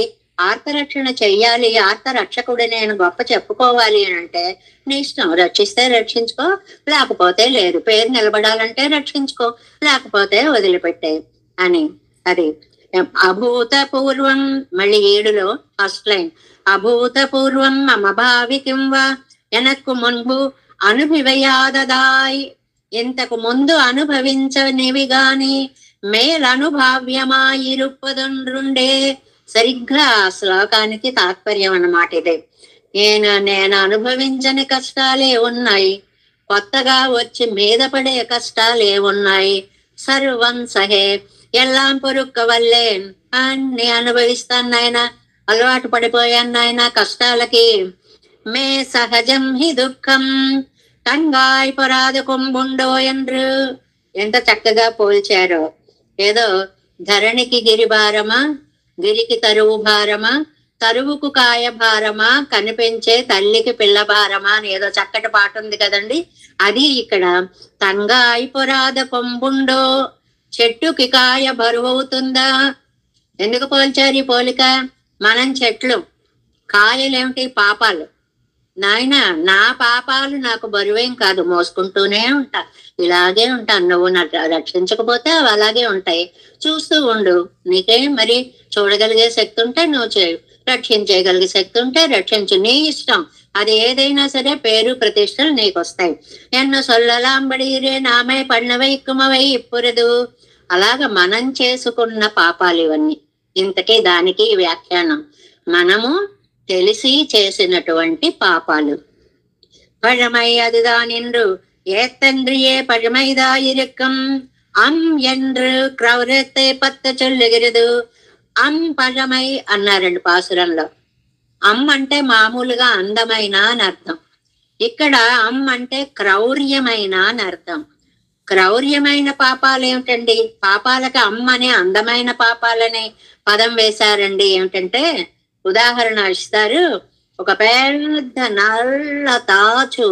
ఆర్తరక్షణ చెయ్యాలి, ఆర్తరక్షకుడు నేను గొప్ప చెప్పుకోవాలి అని అంటే నీ ఇష్టం. రక్షిస్తే రక్షించుకో, లేకపోతే లేదు. పేరు నిలబడాలంటే రక్షించుకో, లేకపోతే వదిలిపెట్టే అని. అది అభూతపూర్వం. మళ్ళీ 7లో ఫస్ట్ లైన్, అభూతపూర్వం మమ భావికిం వా ఎనక్కు మున్పు అనుభవయాదదాయ్. ఇంతకు ముందు అనుభవించనివి గాని మేలనుభావ్యమాయిరుప్పదుండ్రుండే. సరిగ్గా ఆ శ్లోకానికి తాత్పర్యం అన్నమాట ఇదే. నేను అనుభవించని కష్టాలే ఉన్నాయి, కొత్తగా వచ్చి మీద పడే కష్టాలే ఉన్నాయి. సర్వం సహే, ఎల్లాం పొరుక్క వల్లే, అన్ని అనుభవిస్తాను నాయన, అలవాటు పడిపోయాను నాయన కష్టాలకి. మే సహజం హి దుఃఖం టంగాయ్ పొరాదు కుంభుండో ఎండ్రు. ఎంత చక్కగా పోల్చారో. ఏదో ధరణికి గిరి భారమా, గిరికి తరువు భారమా, తరువుకు కాయ భారమా, కనిపించే తల్లికి పిల్ల భారమా అని ఏదో చక్కటి పాట ఉంది కదండి. అది ఇక్కడ తంగాయి పొరాద కొంబుండో చెట్టుకి కాయ బరువవుతుందా. ఎందుకు పోల్చారు ఈ పోలిక? మనం చెట్లు, కాయలేమిటి? పాపాలు. నాయన, నా పాపాలు నాకు బరువేం కాదు, మోసుకుంటూనే ఉంటా, ఇలాగే ఉంటాను. నువ్వు రక్షించకపోతే అవి అలాగే ఉంటాయి, చూస్తూ ఉండు. నీకే మరి చూడగలిగే శక్తి ఉంటే నువ్వు చేయు, రక్షించగలిగే శక్తి ఉంటే రక్షించు, నీ ఇష్టం. అది ఏదైనా సరే పేరు ప్రతిష్టలు నీకు వస్తాయి. ఎన్ను సొల్లలాంబడీరే నామే పన్నవై కుమవై ఇప్పురదు. అలాగ మనం చేసుకున్న పాపాలు ఇవన్నీ. ఇంతకీ దానికి వ్యాఖ్యానం మనము తెలిసి చేసినటువంటి పాపాలు. పழமை அதுதான் என்று ஏத்தன்றியே பழமைதாயிருக்கும் அம் என்று క్రౌరతే పత్త చొల్లుగిరదు. అమ్ పழமை అన్నారండి పాసురంలో. అమ్ అంటే మామూలుగా అందమైన అని అర్థం. ఇక్కడ అమ్ అంటే క్రౌర్యమైన అని అర్థం. క్రౌర్యమైన పాపాలు ఏమిటండి? పాపాలకి అమ్ అనే అందమైన పాపాలనే పదం వేశారండి. ఏమిటంటే ఉదాహరణ ఇస్తారు. ఒక పెద్ద నల్ల తాచు,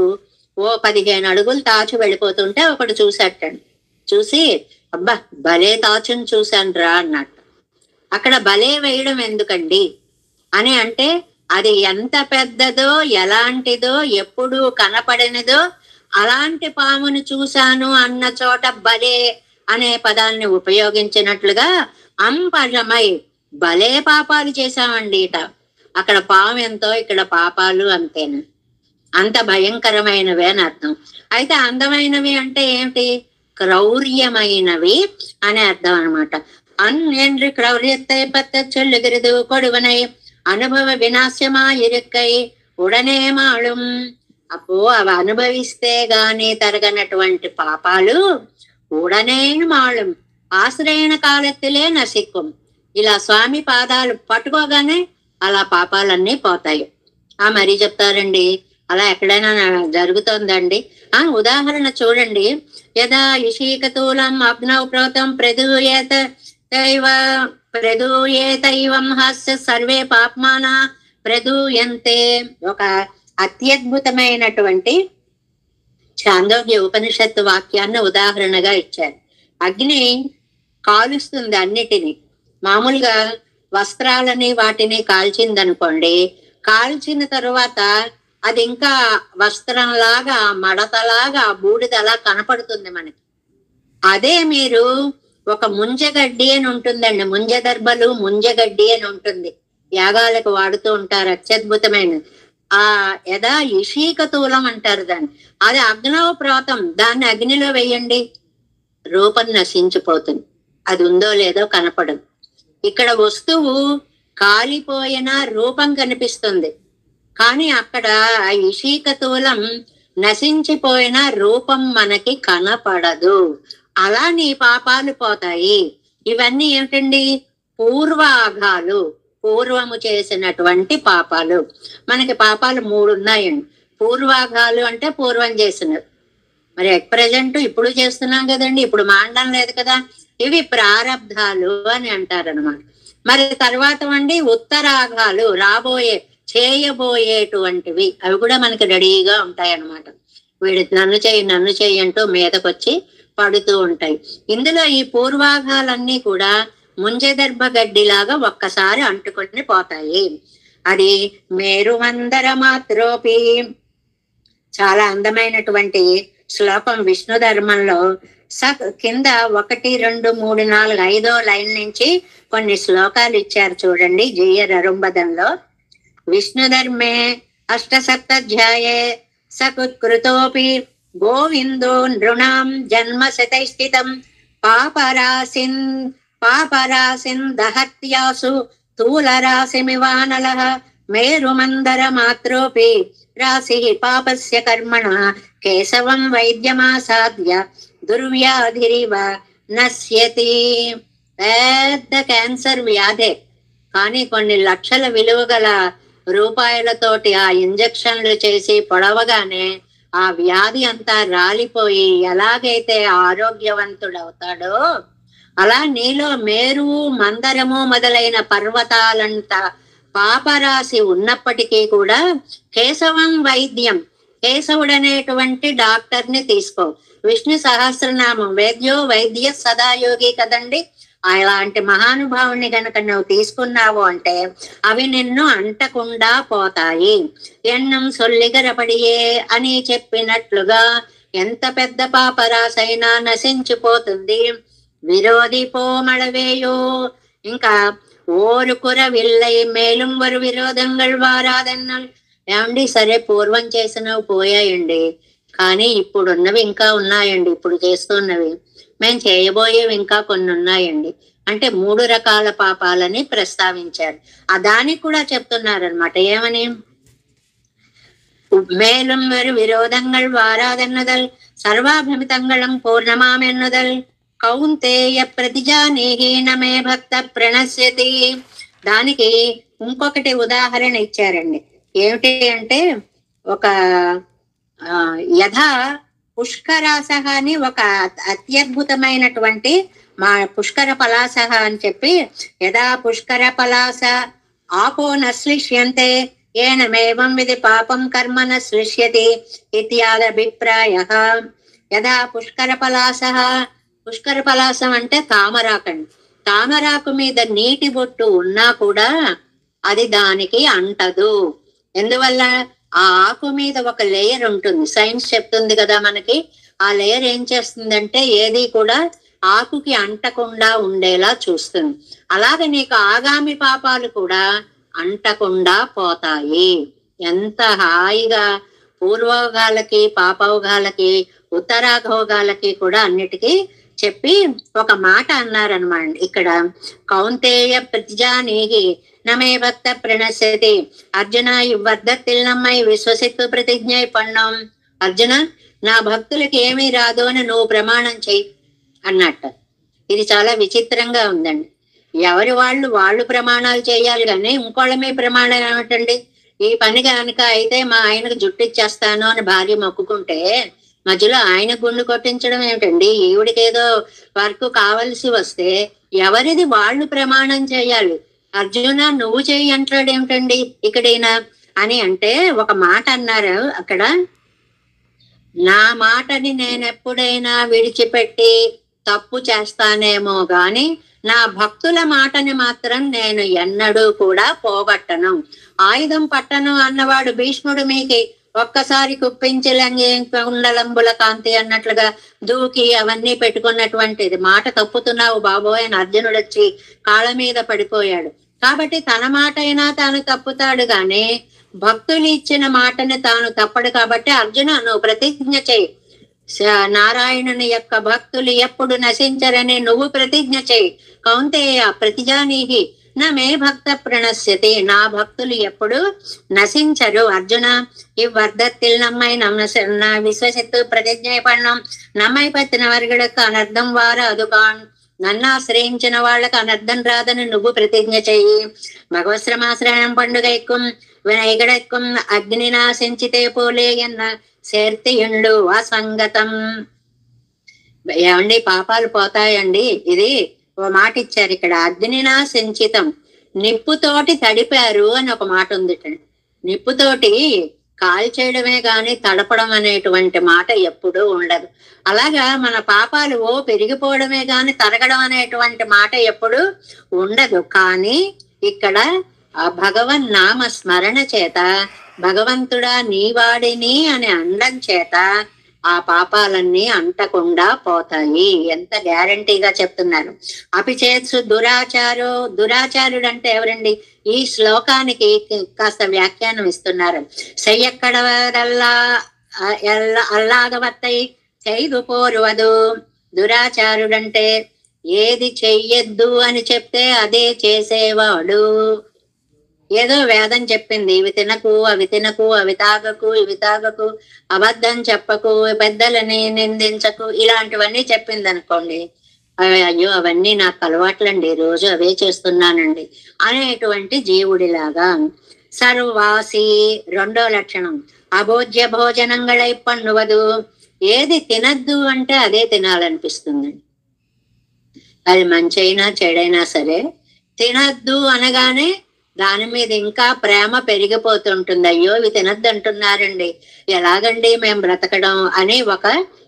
ఓ 15 అడుగులు తాచు వెళ్ళిపోతుంటే ఒకడు చూసేటండి. చూసి, అబ్బా భలే తాచుని చూశాను రా అన్నట్టు. అక్కడ భలే వేయడం ఎందుకండి అని అంటే, అది ఎంత పెద్దదో, ఎలాంటిదో, ఎప్పుడు కనపడనిదో అలాంటి పామును చూశాను అన్న చోట భలే అనే పదాన్ని ఉపయోగించినట్లుగా అంపరమై భలే పాపాలు చేశామండి ఇట. అక్కడ పాము ఎంతో, ఇక్కడ పాపాలు అంతేనా? అంత భయంకరమైనవి అని అర్థం. అయితే అందమైనవి అంటే ఏమిటి? క్రౌర్యమైనవి అనే అర్థం అనమాట. అన్ என்று క్రౌర్యத்தை பத்த சொல்லுகிறது கொடுவனை అనుభవ వినాశమా ఇరుక్కై ఉడనే మాళం. అപ്പോ అవి అనుభవిస్తే గాని తరగనటువంటి పాపాలు ఉడనే మాళం ఆశ్రయణ కాలத்திலே నసిక్కుం. ఇలా స్వామి పాదాలు పట్టుకోగానే అలా పాపాలన్నీ పోతాయి. మరీ చెప్తారండి, అలా ఎక్కడైనా జరుగుతోందండి. ఉదాహరణ చూడండి. యదా ఇషీకతూలం అగ్నౌ ప్రోతం ప్రదూయేతైవం హాస్య సర్వే పాప్మాన ప్రదూయంతే. ఒక అత్యద్భుతమైనటువంటి చాందోగ్య ఉపనిషత్తు వాక్యాన్ని ఉదాహరణగా ఇచ్చారు. అగ్ని కాలుస్తుంది అన్నిటినీ. మామూలుగా వస్త్రాలని వాటిని కాల్చిందనుకోండి, కాల్చిన తరువాత అది ఇంకా వస్త్రంలాగా, మడతలాగా, బూడిదలా కనపడుతుంది మనకి. అదే మీరు ఒక ముంజగడ్డి అని ఉంటుందండి, ముంజదర్భలు ముంజగడ్డి అని ఉంటుంది, యాగాలకు వాడుతూ ఉంటారు, అత్యద్భుతమైనది. యదా ఇషీకతూలం అంటారు దాన్ని. అది అగ్నవ ప్రాతం, దాన్ని అగ్నిలో వేయండి, రూపం నశించిపోతుంది, అది ఉందో లేదో కనపడదు. ఇక్కడ వస్తువు కాలిపోయిన రూపం కనిపిస్తుంది, కానీ అక్కడ ఆ ఇషీకతూలం నశించిపోయిన రూపం మనకి కనపడదు. అలా నీ పాపాలు పోతాయి. ఇవన్నీ ఏమిటండి? పూర్వాఘాలు, పూర్వము చేసినటువంటి పాపాలు. మనకి పాపాలు 3 ఉన్నాయండి. పూర్వాఘాలు అంటే పూర్వం చేసినవి, మరి ఎట్ ప్రజెంట్ ఇప్పుడు చేస్తున్నాం కదండి, ఇప్పుడు మాండం లేదు కదా, ఇవి ప్రారబ్ధాలు అని అంటారనమాట. మరి తర్వాత అండి ఉత్తరాఘాలు, రాబోయే చేయబోయేటువంటివి, అవి కూడా మనకి రెడీగా ఉంటాయి అన్నమాట. వీడు నన్ను చెయ్యి అంటూ మీదకొచ్చి పడుతూ ఉంటాయి. ఇందులో ఈ పూర్వాఘాలన్నీ కూడా ముంజదర్భ గడ్డిలాగా ఒక్కసారి అంటుకొని పోతాయి. అది మేరుమందర మాత్రోపి. చాలా అందమైనటువంటి శ్లోకం విష్ణు ధర్మంలో. కింద 1, 2, 3, 4, 5వ లైన్ నుంచి కొన్ని శ్లోకాలు ఇచ్చారు చూడండి. జయ రరుంబదంలో విష్ణు ధర్మే 8-7 సకుత్కృతోపి గోవిందో నృణాం జన్మ శతైస్థితం పాపరాసిన్ దహత్యాసు స్థూలరాశిమివానలః మేరుమందర మాత్రోపి రాశి పాపస్య కర్మణ కేశవం వైద్యమాసాద్య దుర్వ్యాధిరివ నశ్యతి. పెద్ద క్యాన్సర్ వ్యాధే, కానీ కొన్ని లక్షల విలువ గల రూపాయలతోటి ఆ ఇంజక్షన్లు చేసి పొడవగానే ఆ వ్యాధి అంతా రాలిపోయి ఎలాగైతే ఆరోగ్యవంతుడవుతాడో అలా నీలో మేరువు మందరము మొదలైన పర్వతాలంత పాపరాశి ఉన్నప్పటికీ కూడా కేశవం వైద్యం, కేశవుడనేటువంటి డాక్టర్ని తీసుకో. విష్ణు సహస్రనామం వేద్యో వైద్య సదాయోగి కదండి. అలాంటి మహానుభావుని గనక నువ్వు తీసుకున్నావు అంటే అవి నిన్ను అంటకుండా పోతాయి. ఎన్నం సొల్లిగరపడియే అని చెప్పినట్లుగా ఎంత పెద్ద పాపరాశైనా నశించిపోతుంది. విరోధి పోమళవేయో. ఇంకా ఓరుకుర విల్లై మేలుం వరు విరోధంగల్ వారాదన్నల్. ఏమండి, సరే పూర్వం చేసినవి పోయాయండి, కానీ ఇప్పుడున్నవి ఇంకా ఉన్నాయండి. ఇప్పుడు చేస్తున్నవి, మేము చేయబోయేవి ఇంకా కొన్ని ఉన్నాయండి. అంటే 3 రకాల పాపాలని ప్రస్తావించారు. ఆ దానికి కూడా చెప్తున్నారనమాట. ఏమని? మేలుం వరు విరోధంగల్ వారాదన్నదల్ సర్వాభిమితంగళం పూర్ణమామెన్నుదల్ కౌంతేయ ప్రతిజానీహి నమే భక్త ప్రణశ్యతి. దానికి ఇంకొకటి ఉదాహరణ ఇచ్చారండి. ఏమిటి అంటే, ఒక యథా పుష్కరాసహ అని ఒక అత్యద్భుతమైనటువంటి పుష్కర పలాసహ అని చెప్పి, యథా పుష్కర పలాస ఆపో నశ్లిష్యంతే ఏనమేవం విధి పాపం కర్మ నశ్లిష్యతి ఇత్యాదభిప్రాయః. యథా పుష్కర పలాసః, పుష్కర పలాసం అంటే తామరాకండి. తామరాకు మీద నీటి బొట్టు ఉన్నా కూడా అది దానికి అంటదు. ఎందువల్ల? ఆ ఆకు మీద ఒక లేయర్ ఉంటుంది. సైన్స్ చెప్తుంది కదా మనకి. ఆ లేయర్ ఏం చేస్తుందంటే ఏది కూడా ఆకుకి అంటకుండా ఉండేలా చూస్తుంది. అలాగే నీకు ఆగామి పాపాలు కూడా అంటకుండా పోతాయి. ఎంత హాయిగా పూర్వోగాలకి, పాపౌగాలకి, ఉత్తరాఘోగాలకి కూడా అన్నిటికీ చెప్పి ఒక మాట అన్నారనమాట. ఇక్కడ కౌంతేయ ప్రతిజానీహి నమే భక్త ప్రణశ్యతి. అర్జున ఇవ్వర్ధత్తిల్ నమ్మై విశ్వసిత్తు ప్రతిజ్ఞై పన్నాం. అర్జున, నా భక్తులకి ఏమీ రాదు అని నువ్వు ప్రమాణం చెయ్యి అన్నట్టు. ఇది చాలా విచిత్రంగా ఉందండి. ఎవరి వాళ్ళు ప్రమాణాలు చేయాలి కానీ ఇంకోళ్ళ మీ ప్రమాణం ఏమిటండి? ఈ పని కనుక అయితే మా ఆయనకు జుట్టు ఇచ్చేస్తాను అని భార్య మొక్కుకుంటే మధ్యలో ఆయన గుండు కొట్టించడం ఏమిటండి? ఈవిడికి ఏదో వర్క్ కావలసి వస్తే ఎవరిది వాళ్ళు ప్రమాణం చేయాలి. అర్జున నువ్వు చెయ్యి అంటాడు ఏమిటండి ఇక్కడైనా అని అంటే ఒక మాట అన్నారు అక్కడ. నా మాటని నేను ఎప్పుడైనా విడిచిపెట్టి తప్పు చేస్తానేమో గాని నా భక్తుల మాటని మాత్రం నేను ఎన్నడూ కూడా పోగొట్టను. ఆయుధం పట్టను అన్నవాడు భీష్ముడు మీకి ఒక్కసారి కుప్పించి కుండలంబుల కాంతి అన్నట్లుగా దూకి అవన్నీ పెట్టుకున్నటువంటిది. మాట తప్పుతున్నావు బాబోయ్ అని అర్జునుడు వచ్చి కాళ్ళ మీద పడిపోయాడు. కాబట్టి తన మాట అయినా తాను తప్పుతాడు గాని భక్తులు ఇచ్చిన మాటని తాను తప్పడు. కాబట్టి అర్జున నువ్వు ప్రతిజ్ఞ చేయి, నారాయణుని యొక్క భక్తులు ఎప్పుడు నశించరని నువ్వు ప్రతిజ్ఞ చేయి. కౌంతేయ ప్రతిజానీహి నమే భక్త ప్రణశ్యతి. నా భక్తులు ఎప్పుడు నశించరు. అర్జున ఇవ్వర్ధత్తిల్ నమ్మై విశ్వసిత్తు ప్రతిజ్ఞ పన్నం. నమ్మై పత్తిన వర్గడకు అనర్థం వారు అదుకాన్. నన్ను ఆశ్రయించిన వాళ్ళకు అనర్థం రాదని నువ్వు ప్రతిజ్ఞ చెయ్యి. భగవశ్రమాశ్రయం పండుగ ఎక్కుం వినయగడెక్కుం అగ్ని నాశించితే పోలే ఎన్న శేర్తియుండు అసంగతం. ఏమండి, పాపాలు పోతాయండి. ఇది ఓ మాట ఇచ్చారు ఇక్కడ. అగ్నినా సంచితం, నిప్పుతోటి తడిపారు అని ఒక మాట ఉంది. నిప్పుతోటి కాల్చేయడమే గాని తడపడం అనేటువంటి మాట ఎప్పుడూ ఉండదు. అలాగా మన పాపాలు పెరిగిపోవడమే గాని తరగడం అనేటువంటి మాట ఎప్పుడు ఉండదు. కానీ ఇక్కడ ఆ భగవన్ నామ స్మరణ చేత భగవంతుడా నీవాడిని అని అనడం చేత ఆ పాపాలన్నీ అంటకుండా పోతాయి. ఎంత గ్యారంటీగా చెప్తున్నారు. అపిచేత్సు దురాచారు. దురాచారుడు అంటే ఎవరండి? ఈ శ్లోకానికి కాస్త వ్యాఖ్యానం ఇస్తున్నారు. చెయ్యక్కడవదల్లా అల్లాగవత్తై చేయదు పోరువదు. దురాచారుడంటే ఏది చెయ్యొద్దు అని చెప్తే అదే చేసేవాడు. ఏదో వేదం చెప్పింది ఇవి తినకు, అవి తినకు, అవి తాగకు, ఇవి తాగకు, అబద్ధం చెప్పకు, పెద్దలని నిందించకు, ఇలాంటివన్నీ చెప్పింది అనుకోండి. అయ్యో అవన్నీ నాకు అలవాట్లండి, రోజు అవే చేస్తున్నానండి అనేటువంటి జీవుడిలాగా. సర్వాసి రెండో లక్షణం. అభోజ్య భోజనంగళై పన్నువదు. ఏది తినద్దు అంటే అదే తినాలనిపిస్తుంది. అది మంచైనా చెడైనా సరే తినద్దు అనగానే దాని మీద ఇంకా ప్రేమ పెరిగిపోతుంటుంది. అయ్యో ఇవి తినద్దంటున్నారండి, ఎలాగండి మేము బ్రతకడం అని ఒక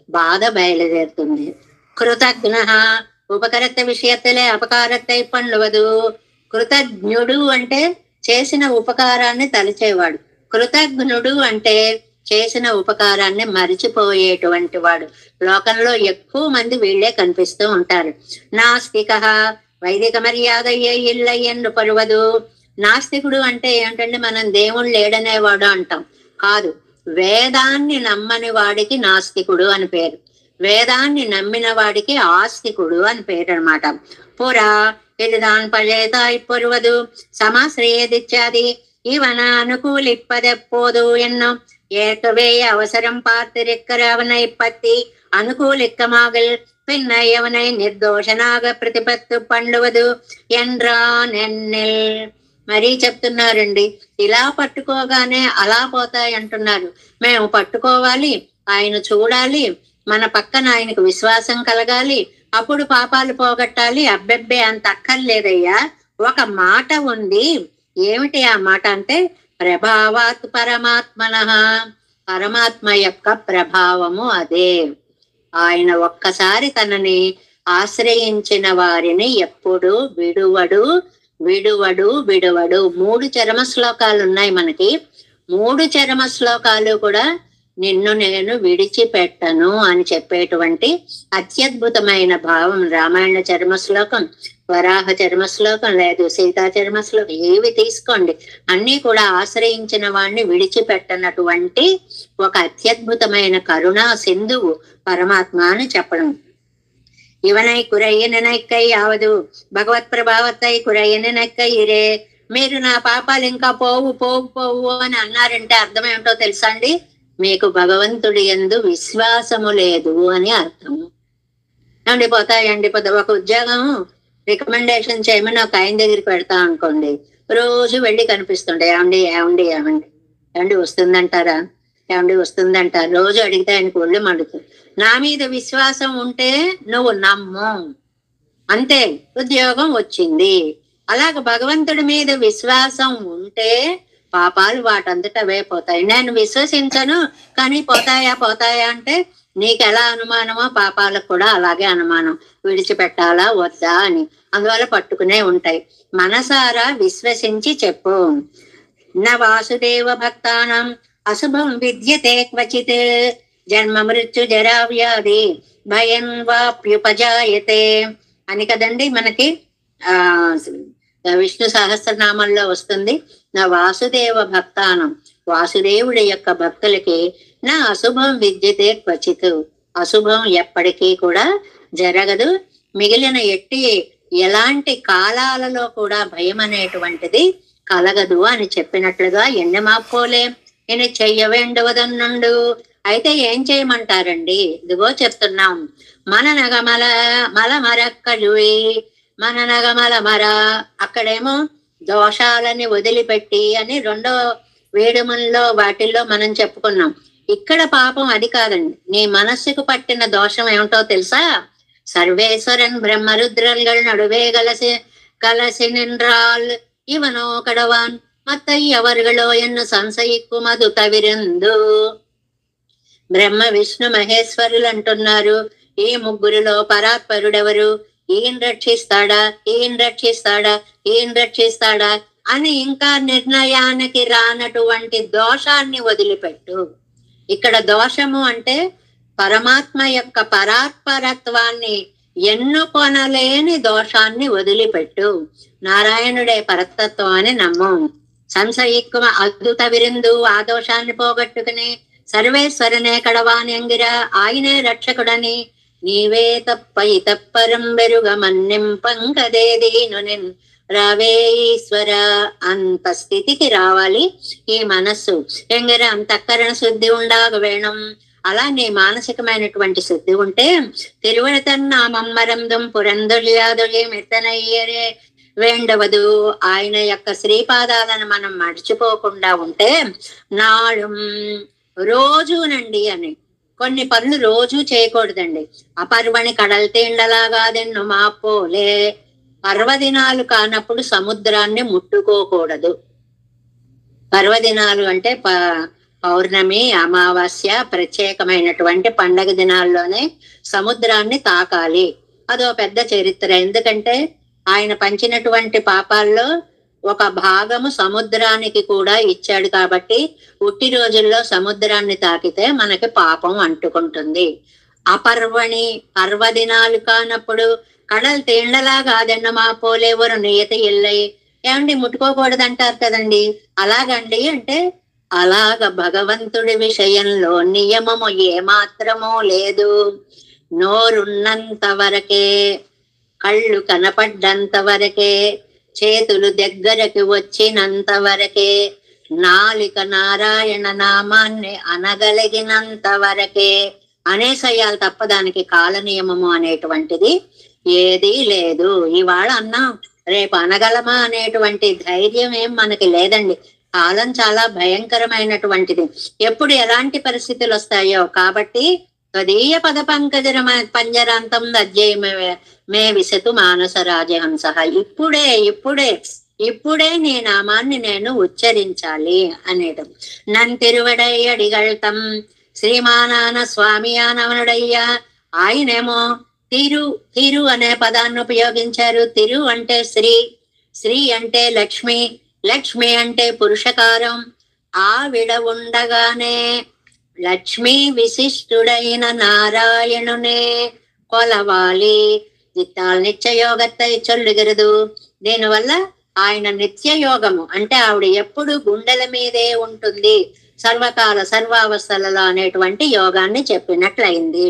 బాధ బయలుదేరుతుంది. కృతజ్ఞ ఉపకరత విషయతలే అపకారத்தை పండువదు. కృతజ్ఞుడు అంటే చేసిన ఉపకారాన్ని తలచేవాడు, కృతజ్ఞుడు అంటే చేసిన ఉపకారాన్ని మరిచిపోయేటువంటి వాడు. లోకంలో ఎక్కువ మంది వీళ్లే కనిపిస్తూ ఉంటారు. నాస్తిక వైదిక మర్యాద ఇల్లయ్యన్ను పరువదు. నాస్తికుడు అంటే ఏంటంటే మనం దేవుడు లేడనేవాడు అంటాం, కాదు, వేదాన్ని నమ్మని వాడికి నాస్తికుడు అని పేరు, వేదాన్ని నమ్మిన వాడికి ఆస్తికుడు అని పేరు అనమాట. పురా ఎలిదాన్ పజేతాయి పొరువదు సమాశ్రయేదిత్యాది ఇవన అనుకూలిప్పదెప్పోదు ఎన్నో ஏற்கவே அவசரம் பார்த்திருக்கிறவனை பத்தி అనుకూలిక్కమాగల్ పిన్నయ్యవనై నిర్దోషనాగ ప్రతిపత్తు పండువదు ఎండ్రానెన్నెల్. మరీ చెప్తున్నారండి, ఇలా పట్టుకోగానే అలా పోతాయి అంటున్నారు. మేము పట్టుకోవాలి, ఆయన చూడాలి, మన పక్కన ఆయనకు విశ్వాసం కలగాలి, అప్పుడు పాపాలు పోగొట్టాలి. అబ్బెబ్బే అంత అక్కర్లేదయ్యా, ఒక మాట ఉంది. ఏమిటి ఆ మాట అంటే ప్రభావాత్ పరమాత్మనః, పరమాత్మ యొక్క ప్రభావము అదే. ఆయన ఒక్కసారి తనని ఆశ్రయించిన వారిని ఎప్పుడు విడువడు విడువడు విడువడు. 3 చరమ శ్లోకాలు ఉన్నాయి మనకి. 3 చరమ శ్లోకాలు కూడా నిన్ను నేను విడిచిపెట్టను అని చెప్పేటువంటి అత్యద్భుతమైన భావం. రామాయణ చర్మ శ్లోకం, వరాహ చర్మ శ్లోకం, లేదు సీతా చర్మ శ్లోకం, ఏవి తీసుకోండి, అన్ని కూడా ఆశ్రయించిన వాడిని విడిచిపెట్టనటువంటి ఒక అత్యద్భుతమైన కరుణా సింధువు పరమాత్మ అని చెప్పడం. ఇవనై కురయ్యనెనక్కై ఆవదు భగవత్ ప్రభావత్తై కురయ్యనెనక్కై ఇరే. మీరు నా పాపాలు ఇంకా పోవు పోవు పోవు అని అన్నారంటే అర్థం ఏమిటో తెలుసా అండి? మీకు భగవంతుడి యందు విశ్వాసము లేదు అని అర్థం. ఏమండి పోతాయండి, ఒక ఉద్యోగం రికమెండేషన్ చేయమని ఒక ఆయన దగ్గరికి పెడతా అనుకోండి, రోజు వెళ్ళి కనిపిస్తుండే, ఏమండి ఏమండి ఏమండి ఏమండి వస్తుందంటారా, ఏమండి వస్తుందంటారు, రోజు అడిగితే ఆయనకు ఒళ్ళు మండుతుంది. నా మీద విశ్వాసం ఉంటే నువ్వు నమ్ము, అంతే, ఉద్యోగం వచ్చింది. అలాగ భగవంతుడి మీద విశ్వాసం ఉంటే పాపాలు వాటంతట అవే పోతాయి. నేను విశ్వసించను కానీ పోతాయా పోతాయా అంటే నీకెలా అనుమానమో పాపాలకు కూడా అలాగే అనుమానం, విడిచిపెట్టాలా వద్దా అని. అందువల్ల పట్టుకునే ఉంటాయి. మనసారా విశ్వసించి చెప్పు. నా వాసుదేవ భక్తానం అశుభం విద్యతే క్వచిత్ జన్మ మృత్యు జరా వ్యాధి భయం వాప్యుపజాయతే అని కదండి మనకి విష్ణు సహస్రనామంలో వస్తుంది. నా వాసుదేవ భక్తానం, వాసుదేవుడి యొక్క భక్తులకి నా అశుభం విద్యతే క్వచిత్, అశుభం ఎప్పటికీ కూడా జరగదు, మిగిలిన ఎలాంటి కాలాలలో కూడా భయం అనేటువంటిది కలగదు అని చెప్పినట్లుగా ఎన్ని మాపోలే నేను చెయ్యవేండవదన్నుండు. అయితే ఏం చేయమంటారండి? ఇదిగో చెప్తున్నాం. మన నగమల మల మరక్కజువి, మన నగమల మర, అక్కడేమో దోషాలని వదిలిపెట్టి అని 2వ వేడుమల్లో వాటిల్లో మనం చెప్పుకున్నాం. ఇక్కడ పాపం అది కాదండి. నీ మనస్సుకు పట్టిన దోషం ఏమిటో తెలుసా? సర్వేశ్వరన్ బ్రహ్మరుద్రల్గల్ నడువే కలసి నిన్றால் ఇవనో కడవాన్ మత్తై అవరుகளோ ఎన్ను సంశయిక్కుమదు తవిరందు. బ్రహ్మ విష్ణు మహేశ్వరులు అంటున్నారు. ఈ ముగ్గురిలో పరాత్పరుడెవరు? ఈయన రక్షిస్తాడా, ఈయన రక్షిస్తాడా, ఈయన రక్షిస్తాడా అని ఇంకా నిర్ణయానికి రానటువంటి దోషాన్ని వదిలిపెట్టు. ఇక్కడ దోషము అంటే పరమాత్మ యొక్క పరాత్పరత్వాన్ని ఎన్నుకొనలేని దోషాన్ని వదిలిపెట్టు. నారాయణుడే పరతత్వం అని నమ్ము. సంశయిక్కుమ అద్భుత విరిందు, ఆ దోషాన్ని పోగొట్టుకుని సర్వేశ్వరనే కడవాణ్యంగిర, ఆయనే రక్షకుడని నీవే తప్ప ఇతప్పరం వెరుగ మన్నిం పంకదేదీను నిన్ రావే ఈశ్వర. అంత స్థితికి రావాలి ఈ మనస్సు. ఎంగిర అంతఃకరణ శుద్ధి ఉండాగ వేణం. అలా నీ మానసికమైనటువంటి శుద్ధి ఉంటే తిరువడతన్నామమ్మరందం పురందొழிయాదొழிయం ఎత్తనయ్యరే వేండవదు. ఆయన యొక్క శ్రీపాదాలను మనం మర్చిపోకుండా ఉంటే నాడు రోజునండి అని కొన్ని పనులు రోజు చేయకూడదండి. అపర్వణి కడల్ తేండలాగాదెన్ను మాపోలే, పర్వదినాలు కానప్పుడు సముద్రాన్ని ముట్టుకోకూడదు. పర్వదినాలు అంటే పౌర్ణమి, అమావాస్య, ప్రత్యేకమైనటువంటి పండగ దినాల్లోనే సముద్రాన్ని తాకాలి. అదో పెద్ద చరిత్ర. ఎందుకంటే ఆయన పంచినటువంటి పాపాల్లో ఒక భాగము సముద్రానికి కూడా ఇచ్చాడు కాబట్టి ఉట్టి రోజుల్లో సముద్రాన్ని తాకితే మనకి పాపం అంటుకుంటుంది. అపర్వణి పర్వదినాలు కానప్పుడు కడలు తేళ్లలా కాదన్నమా పోలేవరు నియత ఇల్లై ఏమండి ముట్టుకోకూడదంటారు కదండి. అలాగండి అంటే అలాగ భగవంతుడి విషయంలో నియమము ఏమాత్రమూ లేదు. నోరున్నంత వరకే, కళ్ళు కనపడ్డంత వరకే, చేతులు దగ్గరకు వచ్చినంత వరకే, నాలిక నారాయణ నామాన్ని అనగలిగినంత వరకే అనేసయ్యాలి తప్ప దానికి కాల నియమము అనేటువంటిది ఏదీ లేదు. ఇవాళ అన్నాం, రేపు అనగలమా అనేటువంటి ధైర్యం ఏం మనకి లేదండి. కాలం చాలా భయంకరమైనటువంటిది, ఎప్పుడు ఎలాంటి పరిస్థితులు వస్తాయో. కాబట్టి త్వదీయ పద పంకజ పంజరాంతం అధ్యయమే విశతు మానస రాజహంస. ఇప్పుడే నీ నామాన్ని నేను ఉచ్చరించాలి అనేది. నంతిరువడై అడిగళ్తం శ్రీమానాన స్వామియానవనుడయ్యా. ఆయనేమో తిరు అనే పదాన్ని ఉపయోగించారు. తిరు అంటే శ్రీ అంటే లక్ష్మి అంటే పురుషకారం. ఆవిడ ఉండగానే లక్ష్మీ విశిష్టుడైన నారాయణునే కొలవాలి. నిత్యాల నిత్యయోగత్తై చొల్లుగిరదు. దీనివల్ల ఆయన నిత్యయోగము అంటే ఆవిడ ఎప్పుడు గుండెల మీదే ఉంటుంది, సర్వకాల సర్వావస్థలలో అనేటువంటి యోగాన్ని చెప్పినట్లయింది.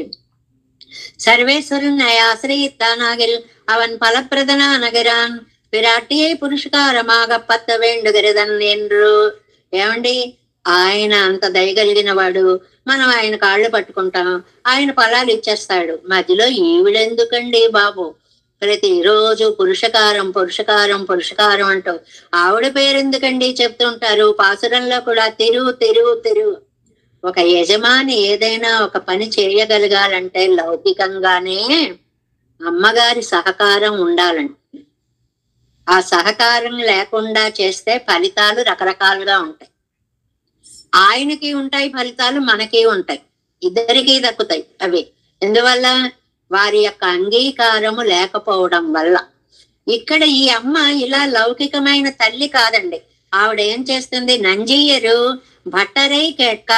சர்வேஸ்வரன் ஆசிரியத்தானாகில் அவன் பலப்பிரதனானகிறான் விராட்டியை పురుషకారమాగ పత్త వేండుగరిదన్ என்று. ఏమండి, ఆయన అంత దయగలిగిన వాడు, మనం ఆయన కాళ్ళు పట్టుకుంటాం, ఆయన ఫలాలు ఇచ్చేస్తాడు. మధ్యలో ఈవిడెందుకండి బాబు, ప్రతిరోజు పురుషకారం పురుషకారం పురుషకారం అంటూ ఆవిడ పేరెందుకండి చెప్తుంటారు. పాసురంలో కూడా తిరుగు. ఒక యజమాని ఏదైనా ఒక పని చేయగలగాలంటే లౌకికంగానే అమ్మగారి సహకారం ఉండాలండి. ఆ సహకారం లేకుండా చేస్తే ఫలితాలు రకరకాలుగా ఉంటాయి. ఆయనకి ఉంటాయి ఫలితాలు, మనకి ఉంటాయి, ఇద్దరికీ దక్కుతాయి అవి. ఎందువల్ల? వారి యొక్క అంగీకారము లేకపోవడం వల్ల. ఇక్కడ ఈ అమ్మ ఇలా లౌకికమైన తల్లి కాదండి. ఆవిడ ఏం చేస్తుంది, నంజీయరు భట్టరై కేట్క,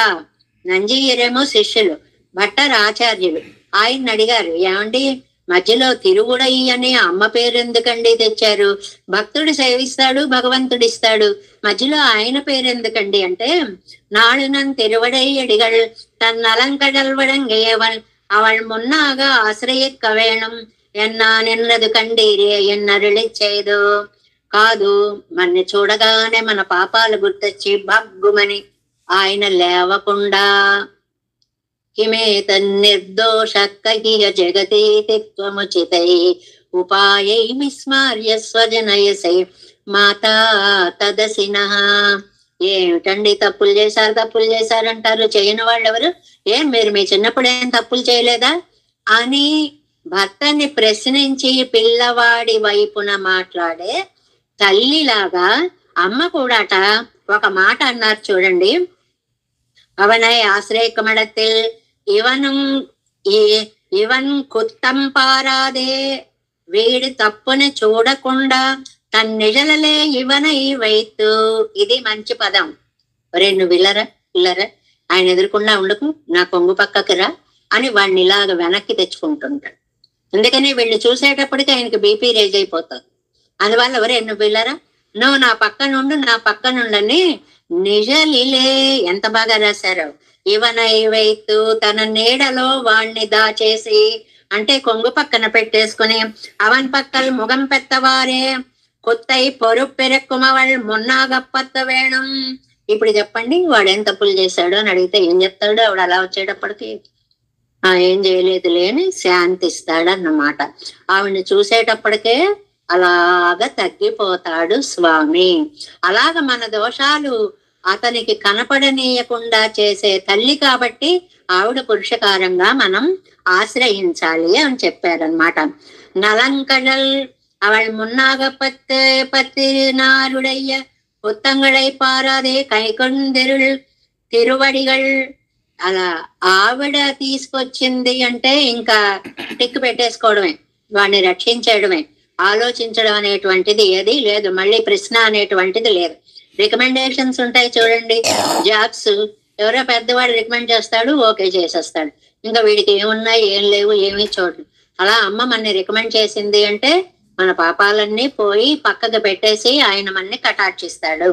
నంజీయరేమో శిష్యులు, భట్టర్ ఆచార్యులు. ఆయన అడిగారు, ఏమండి మధ్యలో తిరుగుడై అని అమ్మ పేరు ఎందుకండి తెచ్చారు? భక్తుడు సేవిస్తాడు, భగవంతుడు ఇస్తాడు, మధ్యలో ఆయన పేరు ఎందుకండి అంటే, నాడునన్ తిరువడై అడిగల్ తన్ అలంకడల్వడంగేవల్ அவள் முன்னாக ఆశ్రయిక్క వేణం ఎన్నా నిన్నదు కండీరే ఎన్నరుళిచ్చేదు. కాదు, మన్ని చూడగానే మన పాపాలు గుర్తొచ్చి భగ్గుమని ఆయన లేవకుండా కిమేత నిర్దోషక్కగిహ జగతీతిత్వముచితై ఉపాయై విస్మార్య స్వజనయసై మాతా తదసినః. ఏమిటండి తప్పులు చేశారంటారు, చేయని వాళ్ళు ఎవరు? మీరు మీ చిన్నప్పుడు ఏం తప్పులు చేయలేదా అని భర్తని ప్రశ్నించి పిల్లవాడి వైపున మాట్లాడే తల్లిలాగా అమ్మ కూడాట ఒక మాట అన్నారు చూడండి. అవనై ఆశ్రయకమడத்தில் ఇవన్ కుత్తం పారాదే, వీడి తప్పుని చూడకుండా తన్నిజలలే ఇవనై వైతు. ఇది మంచి పదం. ఒరే నువ్వు ఇల్లరా ఆయన ఎదురుకుండా ఉండకు, నా కొంగు పక్కకి రా అని వాడిని ఇలాగ వెనక్కి తెచ్చుకుంటుంటాడు. అందుకని వీళ్ళు చూసేటప్పటికి ఆయనకి బీపీ రేజ్ అయిపోతుంది. అందువల్ల ఎవరే నువ్వు వెళ్ళరా, నువ్వు నా పక్కనుండని నిజలిలే ఎంత బాగా రాశారు. ఇవనై వైతు, తన నీడలో వాణ్ణి దాచేసి అంటే కొంగు పక్కన పెట్టేసుకుని, అవన్ పక్కల్ ముఖం పెత్తవారే కొత్తై పొరుపెరక్కుమవల్ మొన్నాగప్పత్త వేణం. ఇప్పుడు చెప్పండి వాడేం తప్పులు చేశాడు అని అడిగితే ఏం చెప్తాడు? ఆవిడ అలా వచ్చేటప్పటికి ఏం చేయలేదు లేని శాంతిస్తాడన్నమాట. ఆవిడ్ని చూసేటప్పటికే అలాగా తగ్గిపోతాడు స్వామి. అలాగ మన దోషాలు అతనికి కనపడనీయకుండా చేసే తల్లి కాబట్టి ఆవిడ పురుషకారంగా మనం ఆశ్రయించాలి అని చెప్పారనమాట. నలంకడల్ அவள் முன்னாக பத்தினாருடைய புத்தங்களை பாராదే కైకొందెరుల్ తిరువడిగల్. అలా ఆవిడ తీసుకొచ్చింది అంటే ఇంకా టిక్ పెట్టేసుకోవడమే, వాడిని రక్షించడమే. ఆలోచించడం అనేటువంటిది ఏది లేదు, మళ్ళీ ప్రశ్న అనేటువంటిది లేదు. రికమెండేషన్స్ ఉంటాయి చూడండి, జాబ్స్ ఎవరో పెద్దవాడు రికమెండ్ చేస్తాడు, ఓకే చేసేస్తాడు. ఇంకా వీడికి ఏమున్నాయి ఏం లేవు ఏమీ చూడదు. అలా అమ్మ మనని రికమెండ్ చేసింది అంటే మన పాపాలన్నీ పోయి పక్కకు పెట్టేసి ఆయన మనని కటాక్షిస్తాడు.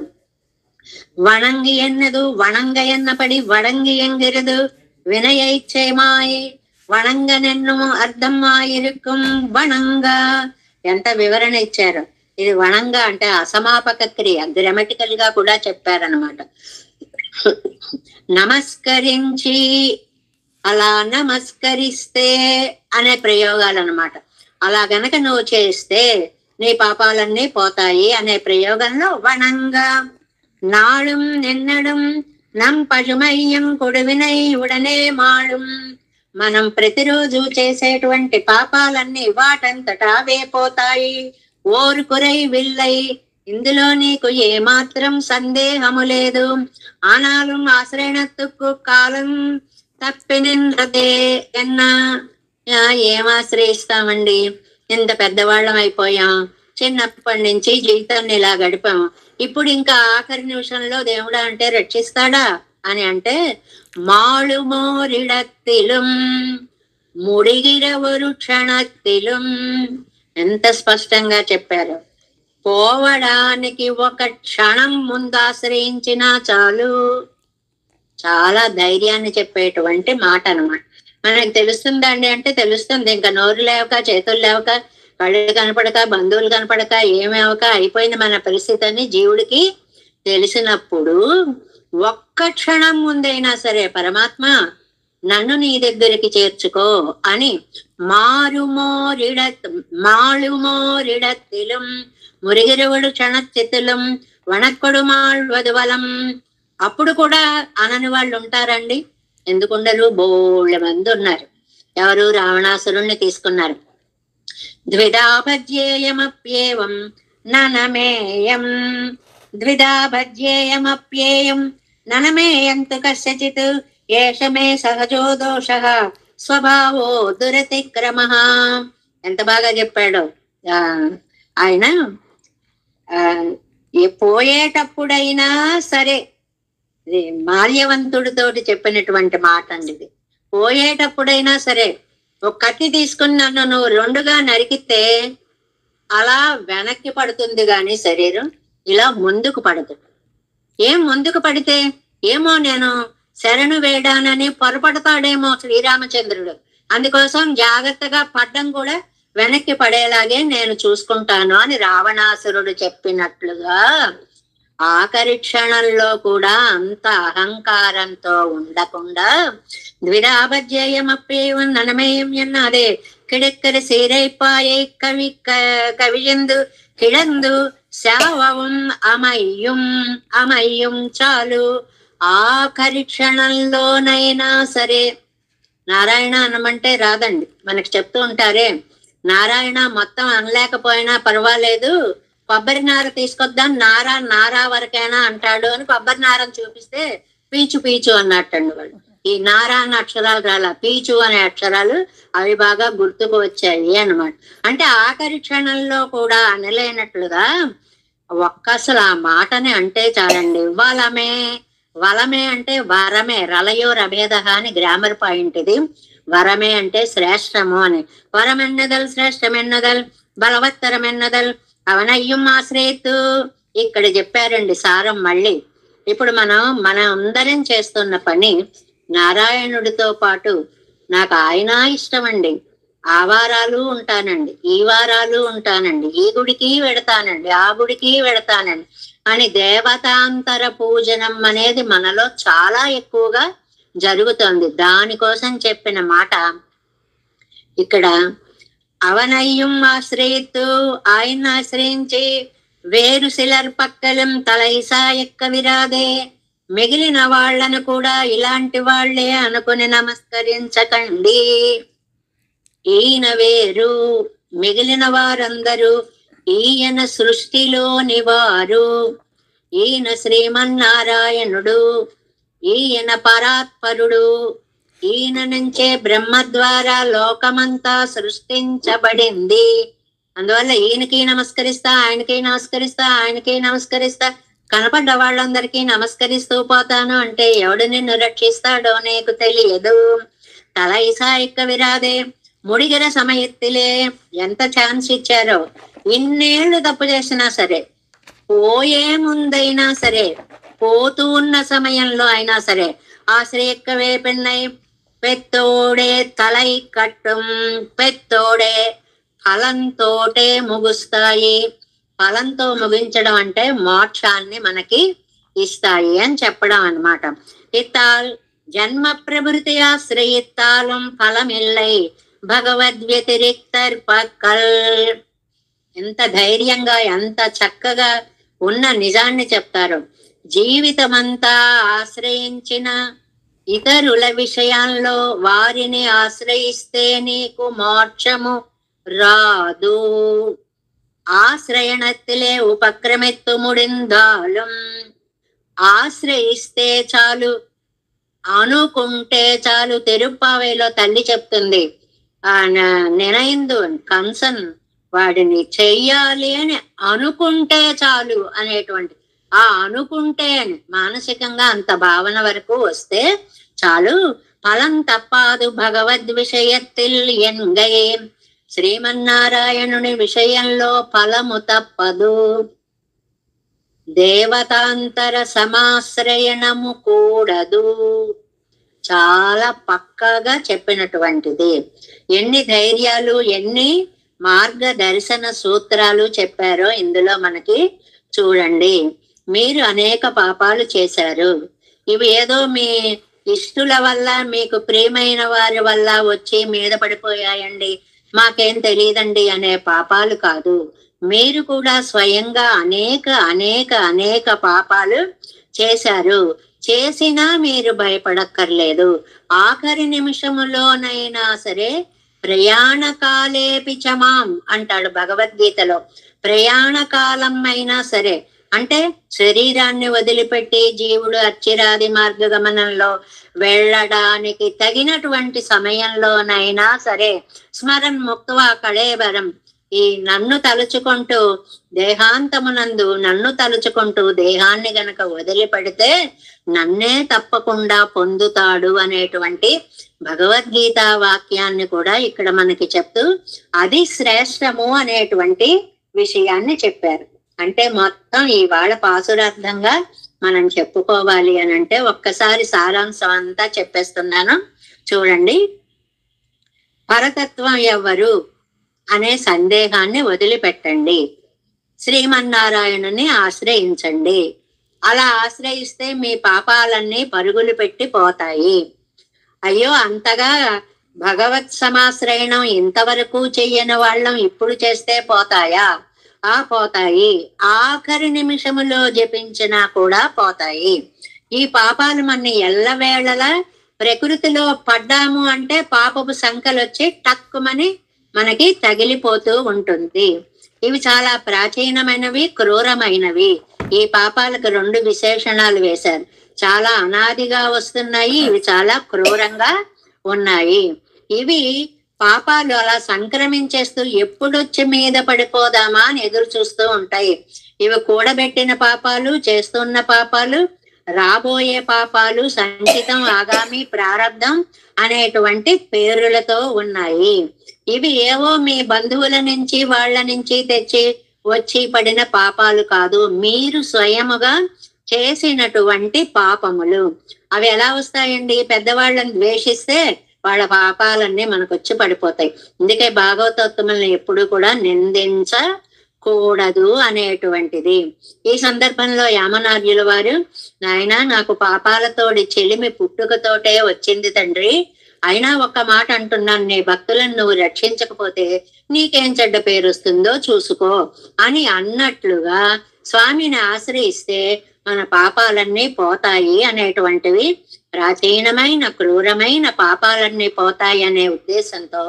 వణంగి ఎన్నదు వణంగ ఎన్నపడి వడంగి ఎంగిరదు వినయైచ్చేమాయి వణంగ నెన్ను అర్థమాయిరుకుం వణంగ. ఎంత వివరణ ఇచ్చారు. ఇది వణంగ అంటే అసమాపక క్రియ, గ్రామటికల్ గా కూడా చెప్పారనమాట. నమస్కరించి అలా నమస్కరిస్తే అనే ప్రయోగాలు అనమాట. అలా గనక నువ్వు చేస్తే నీ పాపాలన్నీ పోతాయి అనే ప్రయోగంలో వణంగా. నాళం నిన్నడం నం పశుమయ్యం కొడువినై ఉడనే మాళం. మనం ప్రతిరోజు చేసేటువంటి పాపాలన్నీ వాటంతటా అవే పోతాయి. ఓరుకురై విల్లై, ఇందులో నీకు ఏమాత్రం సందేహము లేదు. ఆనాలు ఆశ్రయణత్తుకు కాలం తప్పినదే ఎన్నా. ఏమాశ్రయిస్తామండి, ఇంత పెద్దవాళ్ళం అయిపోయాం, చిన్నప్పటి నుంచి జీవితాన్ని ఇలా గడిపాం, ఇప్పుడు ఇంకా ఆఖరి నిమిషంలో దేవుడా అంటే రక్షిస్తాడా అని అంటే మాళుమోరిడత్తిലും ముడిగిరవరు క్షణత్తిலும். ఎంత స్పష్టంగా చెప్పారు. పోవడానికి ఒక క్షణం ముందు ఆశ్రయించినా చాలు. చాలా ధైర్యాన్ని చెప్పేటువంటి మాట అనమాట. మనకు తెలుస్తుందండి అంటే తెలుస్తుంది. ఇంకా నోరు లేవక, చేతులు లేవక, కళ్ళు కనపడక, బంధువులు కనపడక, ఏమేవక అయిపోయింది మన పరిస్థితి అని జీవుడికి తెలిసినప్పుడు ఒక్క క్షణం ముందైనా సరే పరమాత్మ నన్ను నీ దగ్గరికి చేర్చుకో అని మాళుమోరిడత్తిலும் మురిగిరువుడు క్షణచిత్తులం వణక్కడు మాళ్వదువలం. అప్పుడు కూడా అనని వాళ్ళు ఉంటారండి, ఎందుకుండరు? బోళ్ళ మంది ఉన్నారు. ఎవరు? రావణాసురుణ్ణి తీసుకున్నారు. ద్విధాభజ్యేయమప్యేయం ననమేయం ద్విధాభజ్యేయమప్యేయం ననమేయంతు కస్యచిత్ ఏషమే సహజో దోషః స్వభావో దురతిక్రమః. ఎంత బాగా చెప్పాడో ఆయన. పోయేటప్పుడైనా సరే, మాల్యవంతుడితోటి చెప్పినటువంటి మాట అండి ఇది. పోయేటప్పుడైనా సరే ఒక కత్తి తీసుకుని నన్ను నువ్వు రెండుగా నరికితే అలా వెనక్కి పడుతుంది గాని శరీరం ఇలా ముందుకు పడదు. ఏం ముందుకు పడితే ఏమో నేను శరణు వేయడానని పొరపడతాడేమో శ్రీరామచంద్రుడు. అందుకోసం జాగ్రత్తగా పడ్డం కూడా వెనక్కి పడేలాగే నేను చూసుకుంటాను అని రావణాసురుడు చెప్పినట్లుగా ఆఖరి క్షణంలో కూడా అంత అహంకారంతో ఉండకుండా ద్విధాభజ్యేయమప్పేయం ననమేయం ఎన్నదే కిడక్కర సీరైపాయై కవియందు కిడందు శావం అమయ్యం చాలు. ఆఖరి క్షణంలోనైనా సరే నారాయణ అనమంటే రాదండి. మనకి చెప్తూ ఉంటారే, నారాయణ మొత్తం అనలేకపోయినా పర్వాలేదు, కొబ్బరి నార తీసుకొద్దాం, నారా వరకైనా అంటాడు అని కొబ్బరి నారని చూపిస్తే పీచు పీచు అన్నట్టండి వాళ్ళు. ఈ నారా అనే అక్షరాలు రాలా, పీచు అనే అక్షరాలు అవి బాగా గుర్తుకు వచ్చాయి అన్నమాట. అంటే ఆఖరి క్షణంలో కూడా అనలేనట్లుగా అసలు ఆ మాటని అంటే చాలండి. వలమే అంటే వరమే, రలయో రభేద అని గ్రామర్ పాయింట్ ఇది. వరమే అంటే శ్రేష్టము అని. వరమెన్నదల్ శ్రేష్టమెన్నదల్ బలవత్తరమెన్నదల్ అవనయ్యం ఆశ్రయత్తు. ఇక్కడ చెప్పారండి సారం. మళ్ళీ ఇప్పుడు మన అందరం చేస్తున్న పని నారాయణుడితో పాటు నాకు ఆయన ఇష్టం అండి, ఆ వారాలు ఉంటానండి, ఈ వారాలు ఉంటానండి, ఈ గుడికి వెడతానండి, ఆ గుడికి వెడతానండి అని దేవతాంతర పూజనం అనేది మనలో చాలా ఎక్కువగా జరుగుతోంది. దానికోసం చెప్పిన మాట ఇక్కడ. అవనయ్యం ఆశ్రయిత్తు, ఆయన ఆశ్రయించి వేరు సిలర్ పక్కలం తలైసా ఎక్క విరాదే. మిగిలిన వాళ్లను కూడా ఇలాంటి వాళ్లే అనుకుని నమస్కరించకండి. ఈయన వేరు, మిగిలిన వారందరూ ఈయన సృష్టిలోని వారు, ఈయన శ్రీమన్నారాయణుడు, ఈయన పరాత్పరుడు, ఈయన నుంచే బ్రహ్మ ద్వారా లోకమంతా సృష్టించబడింది. అందువల్ల ఈయనకి నమస్కరిస్తా, ఆయనకి నమస్కరిస్తా, ఆయనకి నమస్కరిస్తా, కనపడ్డ వాళ్ళందరికీ నమస్కరిస్తూ పోతాను అంటే ఎవడు నిన్ను రక్షిస్తాడో నీకు తెలియదు. తల ఇసాయిక్క విరాదే ముడిగిర సమయత్తిలే. ఎంత ఛాన్స్ ఇచ్చారో. ఇన్నేళ్లు తప్పు చేసినా సరే, పోయే ముందైనా సరే, పోతూ ఉన్న సమయంలో అయినా సరే, ఆశ్రయక్కవే పెన్నై పెత్తోడే తలై కట్టం పెత్తోడే ఫలంతోటే ముగుస్తాయి. ఫలంతో ముగించడం అంటే మోక్షాన్ని మనకి ఇస్తాయి అని చెప్పడం అన్నమాట. ఇత్తాల్ జన్మ ప్రభృతి ఆశ్రయిత్తాలం ఫలమిల్లై భగవద్వ్యతిరిక్తర్పకల్. ఎంత ధైర్యంగా ఎంత చక్కగా ఉన్న నిజాన్ని చెప్తారు. జీవితమంతా ఆశ్రయించిన ఇతరుల విషయాల్లో వారిని ఆశ్రయిస్తే నీకు మోక్షము రాదు. ఆశ్రయణత్తిలే ఉపక్రమెత్తు ముడిందాలం. ఆశ్రయిస్తే చాలు, అనుకుంటే చాలు. తిరుప్పావేలో తల్లి చెప్తుంది, నినైందు కంసన్ వాడిని చెయ్యాలి అని అనుకుంటే చాలు అనేటువంటి ఆ అనుకుంటే అని మానసికంగా అంత భావన వరకు వస్తే చాలు. ఫలం తప్పాదు భగవద్ విషయత్తిల్ ఎంగై. శ్రీమన్నారాయణుని విషయంలో ఫలము తప్పదు. దేవతాంతర సమాశ్రయణము కూడదు. చాలా పక్కగా చెప్పినటువంటిది. ఎన్ని ధైర్యాలు, ఎన్ని మార్గదర్శన సూత్రాలు చెప్పారో ఇందులో మనకి చూడండి. మీరు అనేక పాపాలు చేశారు. ఇవి ఏదో మీ ఇష్టుల వల్ల, మీకు ప్రియమైన వారి వల్ల వచ్చి మీద పడిపోయాయండి, మాకేం తెలియదండి అనే పాపాలు కాదు. మీరు కూడా స్వయంగా అనేక అనేక అనేక పాపాలు చేశారు. చేసినా మీరు భయపడక్కర్లేదు. ఆఖరి నిమిషములోనైనా సరే ప్రయాణకాలేపి చమాం అంటాడు భగవద్గీతలో. ప్రయాణకాలం అయినా సరే అంటే శరీరాన్ని వదిలిపెట్టి జీవుడు అచ్చిరాది మార్గ గమనంలో వెళ్ళడానికి తగినటువంటి సమయంలోనైనా సరే స్మరన్ ముక్త్వా కళేబరం. ఈ నన్ను తలుచుకుంటూ దేహాంతమునందు నన్ను తలుచుకుంటూ దేహాన్ని గనక వదిలిపెడితే నన్నే తప్పకుండా పొందుతాడు అనేటువంటి భగవద్గీత వాక్యాన్ని కూడా ఇక్కడ మనకి చెప్తూ అది శ్రేష్టము అనేటువంటి విషయాన్ని చెప్పారు. అంటే మొత్తం ఇవాళ పాసురార్థంగా మనం చెప్పుకోవాలి అని అంటే ఒక్కసారి సారాంశం అంతా చెప్పేస్తున్నాను చూడండి. పరతత్వం ఎవరు అనే సందేహాన్ని వదిలిపెట్టండి. శ్రీమన్నారాయణుని ఆశ్రయించండి. అలా ఆశ్రయిస్తే మీ పాపాలన్నీ పరుగులు పెట్టి పోతాయి. అయ్యో అంతగా భగవత్ సమాశ్రయణం ఇంతవరకు చెయ్యని వాళ్ళం ఇప్పుడు చేస్తే పోతాయా? పోతాయి. ఆఖరి నిమిషములో జపించినా కూడా పోతాయి. ఈ పాపాలు మన ఎల్లవేళలా ప్రకృతిలో పడ్డాము అంటే పాపపు సంఖ్యలు వచ్చి టక్కుమని మనకి తగిలిపోతూ ఉంటుంది. ఇవి చాలా ప్రాచీనమైనవి, క్రూరమైనవి. ఈ పాపాలకు 2 విశేషణాలు వేశారు. చాలా అనాదిగా వస్తున్నాయి, ఇవి చాలా క్రూరంగా ఉన్నాయి. ఇవి పాపాలు అలా సంక్రమించేస్తూ ఎప్పుడొచ్చి మీద పడిపోదామా అని ఎదురు చూస్తూ ఉంటాయి. ఇవి కూడబెట్టిన పాపాలు, చేస్తున్న పాపాలు, రాబోయే పాపాలు, సంచితం, ఆగామి, ప్రారబ్ధం అనేటువంటి పేరులతో ఉన్నాయి. ఇవి ఏవో మీ బంధువుల నుంచి వాళ్ళ నుంచి తెచ్చి వచ్చి పడిన పాపాలు కాదు, మీరు స్వయముగా చేసినటువంటి పాపములు. అవి ఎలా వస్తాయండి? పెద్దవాళ్ళని ద్వేషిస్తే వాళ్ళ పాపాలన్నీ మనకు వచ్చి పడిపోతాయి. అందుకే భాగవతోత్తములను ఎప్పుడు కూడా నిందించకూడదు అనేటువంటిది. ఈ సందర్భంలో యామనార్యుల వారు, నాయన నాకు పాపాలతోడి చెలిమి పుట్టుకతోటే వచ్చింది తండ్రి, అయినా ఒక్క మాట అంటున్నాను, నీ భక్తులను నువ్వు రక్షించకపోతే నీకేం చెడ్డ పేరు వస్తుందో చూసుకో అని అన్నట్లుగా స్వామిని ఆశ్రయిస్తే మన పాపాలన్నీ పోతాయి అనేటువంటివి ప్రాచీనమైన క్రూరమైన పాపాలన్నీ పోతాయి అనే ఉద్దేశంతో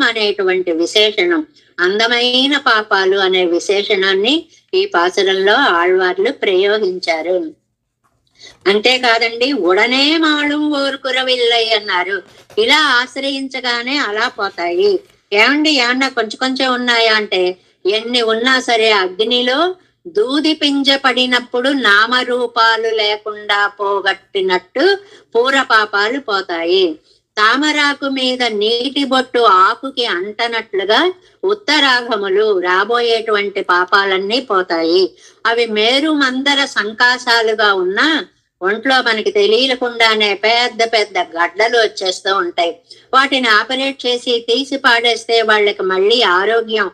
అనేటువంటి విశేషణం, అందమైన పాపాలు అనే విశేషణాన్ని ఈ పాసురంలో ఆళ్వార్లు ప్రయోగించారు. అంతేకాదండి, ఉడనే మాళం ఓర్కురవిల్లై అన్నారు. ఇలా ఆశ్రయించగానే అలా పోతాయి. ఏమండి ఏమన్నా కొంచెం కొంచెం ఉన్నాయా అంటే, ఎన్ని ఉన్నా సరే అగ్నిలో దూది పింజపడినప్పుడు నామరూపాలు లేకుండా పోగొట్టినట్టు పూర పాపాలు పోతాయి. తామరాకు మీద నీటి బొట్టు ఆకుకి అంటనట్లుగా ఉత్తరాగములు రాబోయేటువంటి పాపాలన్నీ పోతాయి. అవి మేరు మందర సంకాసాలుగా ఉన్నా ఒంట్లో మనకి తెలియకుండానే పెద్ద పెద్ద గడ్డలు వచ్చేస్తూ ఉంటాయి. వాటిని ఆపరేట్ చేసి తీసి పాడేస్తే వాళ్ళకి మళ్ళీ ఆరోగ్యం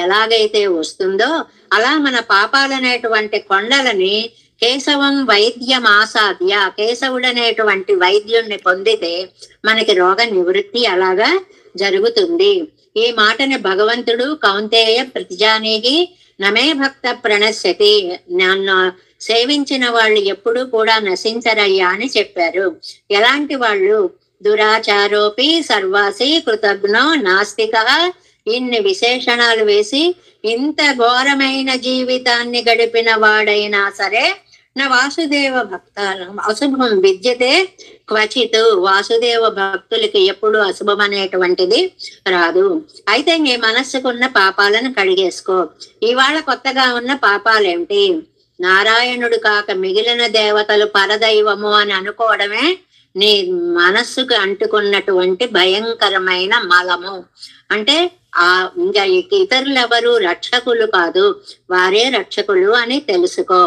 ఎలాగైతే వస్తుందో అలా మన పాపాలనేటువంటి కొండలని కేశవం వైద్యం ఆసాద్య, కేశవుడనేటువంటి వైద్యుణ్ణి పొందితే మనకి రోగ నివృత్తి అలాగా జరుగుతుంది. ఈ మాటని భగవంతుడు కౌంతేయ ప్రతిజానేహి నమే భక్త ప్రణశ్యతి, నన్ను సేవించిన వాళ్ళు ఎప్పుడూ కూడా నశించరయ్యా అని చెప్పారు. ఎలాంటి వాళ్ళు? దురాచారోపి సర్వాసి కృతజ్ఞో నాస్తిక, ఇన్ని విశేషణాలు వేసి ఇంత ఘోరమైన జీవితాన్ని గడిపిన వాడైనా సరే నా వాసుదేవ భక్త అశుభం విద్యతే క్వచిత్, వాసుదేవ భక్తులకి ఎప్పుడు అశుభం అనేటువంటిది రాదు. అయితే నీ మనస్సుకున్న పాపాలను కడిగేసుకో. ఇవాళ కొత్తగా ఉన్న పాపాలేమిటి? నారాయణుడు కాక మిగిలిన దేవతలు పరదైవము అని అనుకోవడమే నీ మనస్సుకు అంటుకున్నటువంటి భయంకరమైన మలము. అంటే ఇంకా ఇతరులెవరు రక్షకులు కాదు, వారే రక్షకులు అని తెలుసుకో.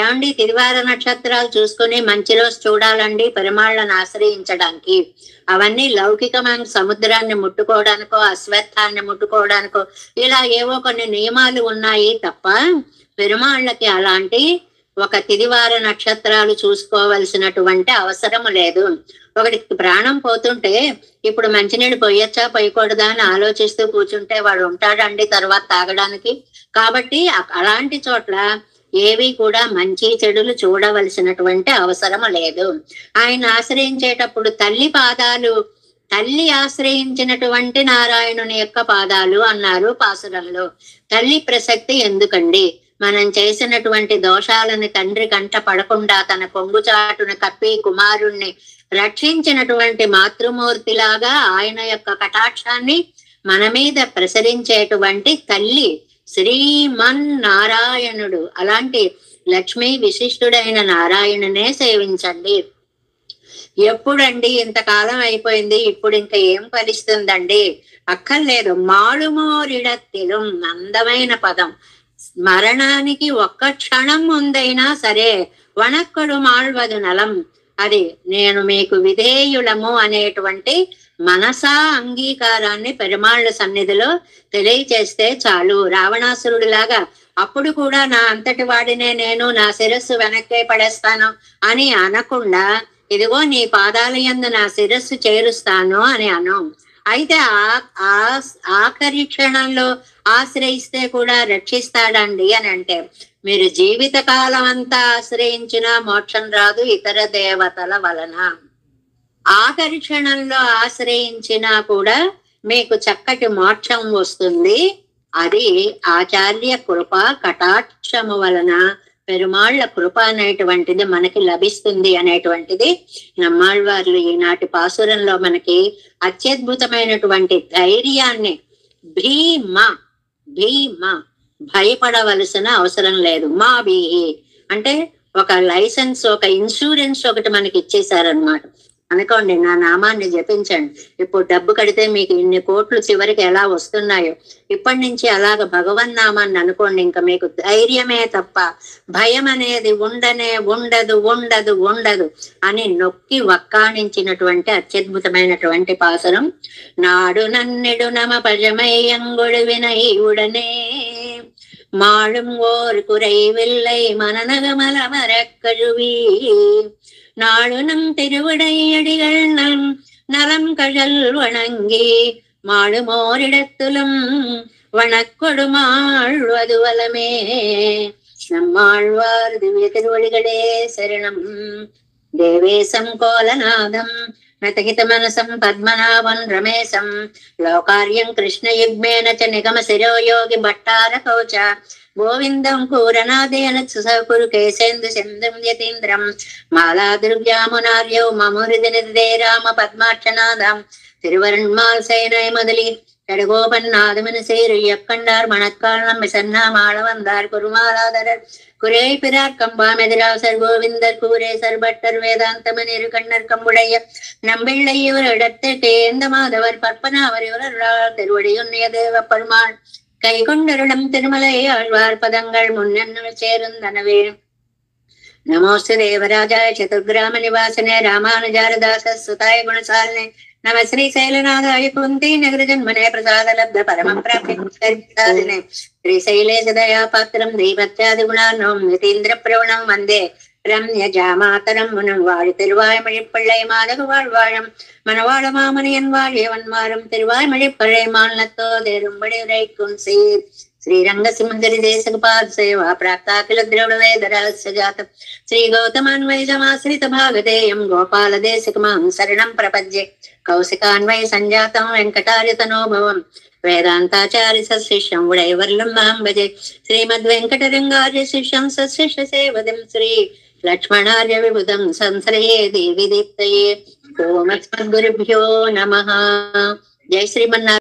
ఏమండి, తిరువార నక్షత్రాలు చూసుకుని మంచి రోజు చూడాలండి పెరుమాళ్ళను ఆశ్రయించడానికి. అవన్నీ లౌకికమైన సముద్రాన్ని ముట్టుకోవడానికో అశ్వత్థాన్ని ముట్టుకోవడానికో ఇలా ఏవో కొన్ని నియమాలు ఉన్నాయి తప్ప పెరుమాళ్ళకి అలాంటి ఒక తిదివార నక్షత్రాలు చూసుకోవలసినటువంటి అవసరం లేదు. ఒకటికి ప్రాణం పోతుంటే ఇప్పుడు మంచినీళ్ళు పోయొచ్చా పోయకూడదా అని ఆలోచిస్తూ కూర్చుంటే వాడు ఉంటాడండి తర్వాత తాగడానికి? కాబట్టి అలాంటి చోట్ల ఏవి కూడా మంచి చెడులు చూడవలసినటువంటి అవసరం లేదు. ఆయన ఆశ్రయించేటప్పుడు తల్లి ఆశ్రయించినటువంటి నారాయణుని యొక్క పాదాలు అన్నారు పాసురంలో. తల్లి ప్రసక్తి ఎందుకండి? మనం చేసినటువంటి దోషాలని తండ్రి కంట పడకుండా తన కొంగుచాటును కప్పి కుమారుణ్ణి రక్షించినటువంటి మాతృమూర్తిలాగా ఆయన యొక్క కటాక్షాన్ని మన మీద ప్రసరించేటువంటి తల్లి శ్రీమన్ నారాయణుడు. అలాంటి లక్ష్మీ విశిష్టుడైన నారాయణునే సేవించండి. ఎప్పుడండి ఇంతకాలం అయిపోయింది, ఇప్పుడు ఇంకా ఏం ఫలిస్తుందండి? అక్కర్లేదు. మాళుమోరిడత్తిలం, అందమైన పదం. మరణానికి ఒక్క క్షణం ముందైనా సరే వణక్కడు మాళ్వదు నలం, అది నేను మీకు విధేయులము అనేటువంటి మనసా అంగీకారాన్ని పెరుమాళ్ళ సన్నిధిలో తెలియచేస్తే చాలు. రావణాసురుడిలాగా అప్పుడు కూడా నా అంతటి వాడినే నేను, నా శిరస్సు వెనక్కే పడేస్తాను అని అనకుండా ఇదిగో నీ పాదాల యందు నా శిరస్సు చేరుస్తాను అని అను. అయితే ఆఖరి క్షణంలో ఆశ్రయిస్తే కూడా రక్షిస్తాడండి అని అంటే, మీరు జీవిత కాలం అంతా ఆశ్రయించినా మోక్షం రాదు ఇతర దేవతల వలన. ఆఖరి క్షణంలో ఆశ్రయించినా కూడా మీకు చక్కటి మోక్షం వస్తుంది. అది ఆచార్య కృప కటాక్షము వలన పెరుమాళ్ళ కృప అనేటువంటిది మనకి లభిస్తుంది అనేటువంటిది నమ్మాళ్వార్లు ఈనాటి పాసురంలో మనకి అత్యద్భుతమైనటువంటి ధైర్యాన్ని, భీమ భయపడవలసిన అవసరం లేదు. మా భీహి అంటే ఒక లైసెన్స్, ఒక ఇన్సూరెన్స్ ఒకటి మనకి ఇచ్చేసారనమాట. అనుకోండి, నా నామాన్ని జపించండి, ఇప్పుడు డబ్బు కడితే మీకు ఇన్ని కోట్లు చివరికి ఎలా వస్తున్నాయో ఇప్పటి నుంచి అలాగ భగవన్ నామాన్ని అనుకోండి. ఇంకా మీకు ధైర్యమే తప్ప భయం అనేది ఉండదు అని నొక్కి వక్కాణించినటువంటి అత్యద్భుతమైనటువంటి పాసురం. నాడు నన్నెడు నమ పజమయ్యంగుడు వినై ఉడనే మాళుం ఓర్ కురై విల్లై మననగమల మరక్కజువీ நாளுனம் திருவிடையடிகள் நலம் கழல் வணங்கி மாடுமோரிடத்துலும் வணக்கொடுமாழ்வது வலமே. நம்மாழ்வார் திவ்ய திருவடிகளே சரணம். தேவேசம் கோலநாதம் మృతహితమనసం పద్మనాభం రమేశం లోకార్యం కృష్ణయుగ్మేన చ నిగమ శిరో యోగి భట్టారకౌ చ గోవిందం కూరనాదేన సుసకురు కేశేందు చంద్రం యతీంద్రం మాలాదుర్వ్యామునార్యౌ మమురిది నిదే రామ పద్మాక్షనాదం తిరువరణ్మాల్ సేనై మొదలి ఎడగోపన్నాదమన సేరు ఎక్కண்டார் மணக்காலம் விசன்னாமாள வந்தார் குருமாலாதரர் குரே பிறார் கம்பாமெதிராசர் கோவிந்தர் கூரே சர்பட்டர் வேதாந்தமனிரு கண்ணர் கம்புடைய நம்பிள்ளை இவர் இடத்திற்கு ஏந்த மாதவர் பற்பனாவர் இவர் திருவடியுன்னிய தேவ பெருமாள் கை கொண்டருடம் திருமலை ஆழ்வார் பதங்கள் முன்னென்ன சேருந்தனவே. नमोस्तु देवराजाय चतुर्ग्राम निवासने रामानुजारदास सुताय गुणशालिने नम श्री शैलनाथाय कुंती नगर जन्मने प्रसाद लब्ध परम प्राप्तिने श्री शैलेश दया पात्रम दीपत्यादि गुणार्णवं नितीन्द्र प्रवणं वंदे ரம்யஜாமாதரம் முனம் வாழி திருவாய்மொழி பிள்ளை மாதகு வாழ்வாழம் மணவாழ மாமணியன் வாழியவன்மாரும் திருவாய்மொழி மாநிலத்தோ தேரும்படி உரைக்கும் சீர் श्रीरंग सिमंदरी देशपाद सेवा प्राप्ता किल द्रविड़ वेद रहस्य जातम् श्री गौतमान्वय समाश्रित भागधेयं गोपाल देशिकमां शरणं प्रपद्ये कौशिकान्वय संजातं वेंकटार्य तनोभवम् वेदांताचार्य सशिष्यं उडयवर्लं मां भजे श्रीमद्वेंकटरंगार्य शिष्यं सशिष्य सेवदं श्री लक्ष्मणार्य विबुधं संश्रये देवी दीप्तये ओम अस्मद्गुरुभ्यो नमः. जय श्रीमन्नारायण.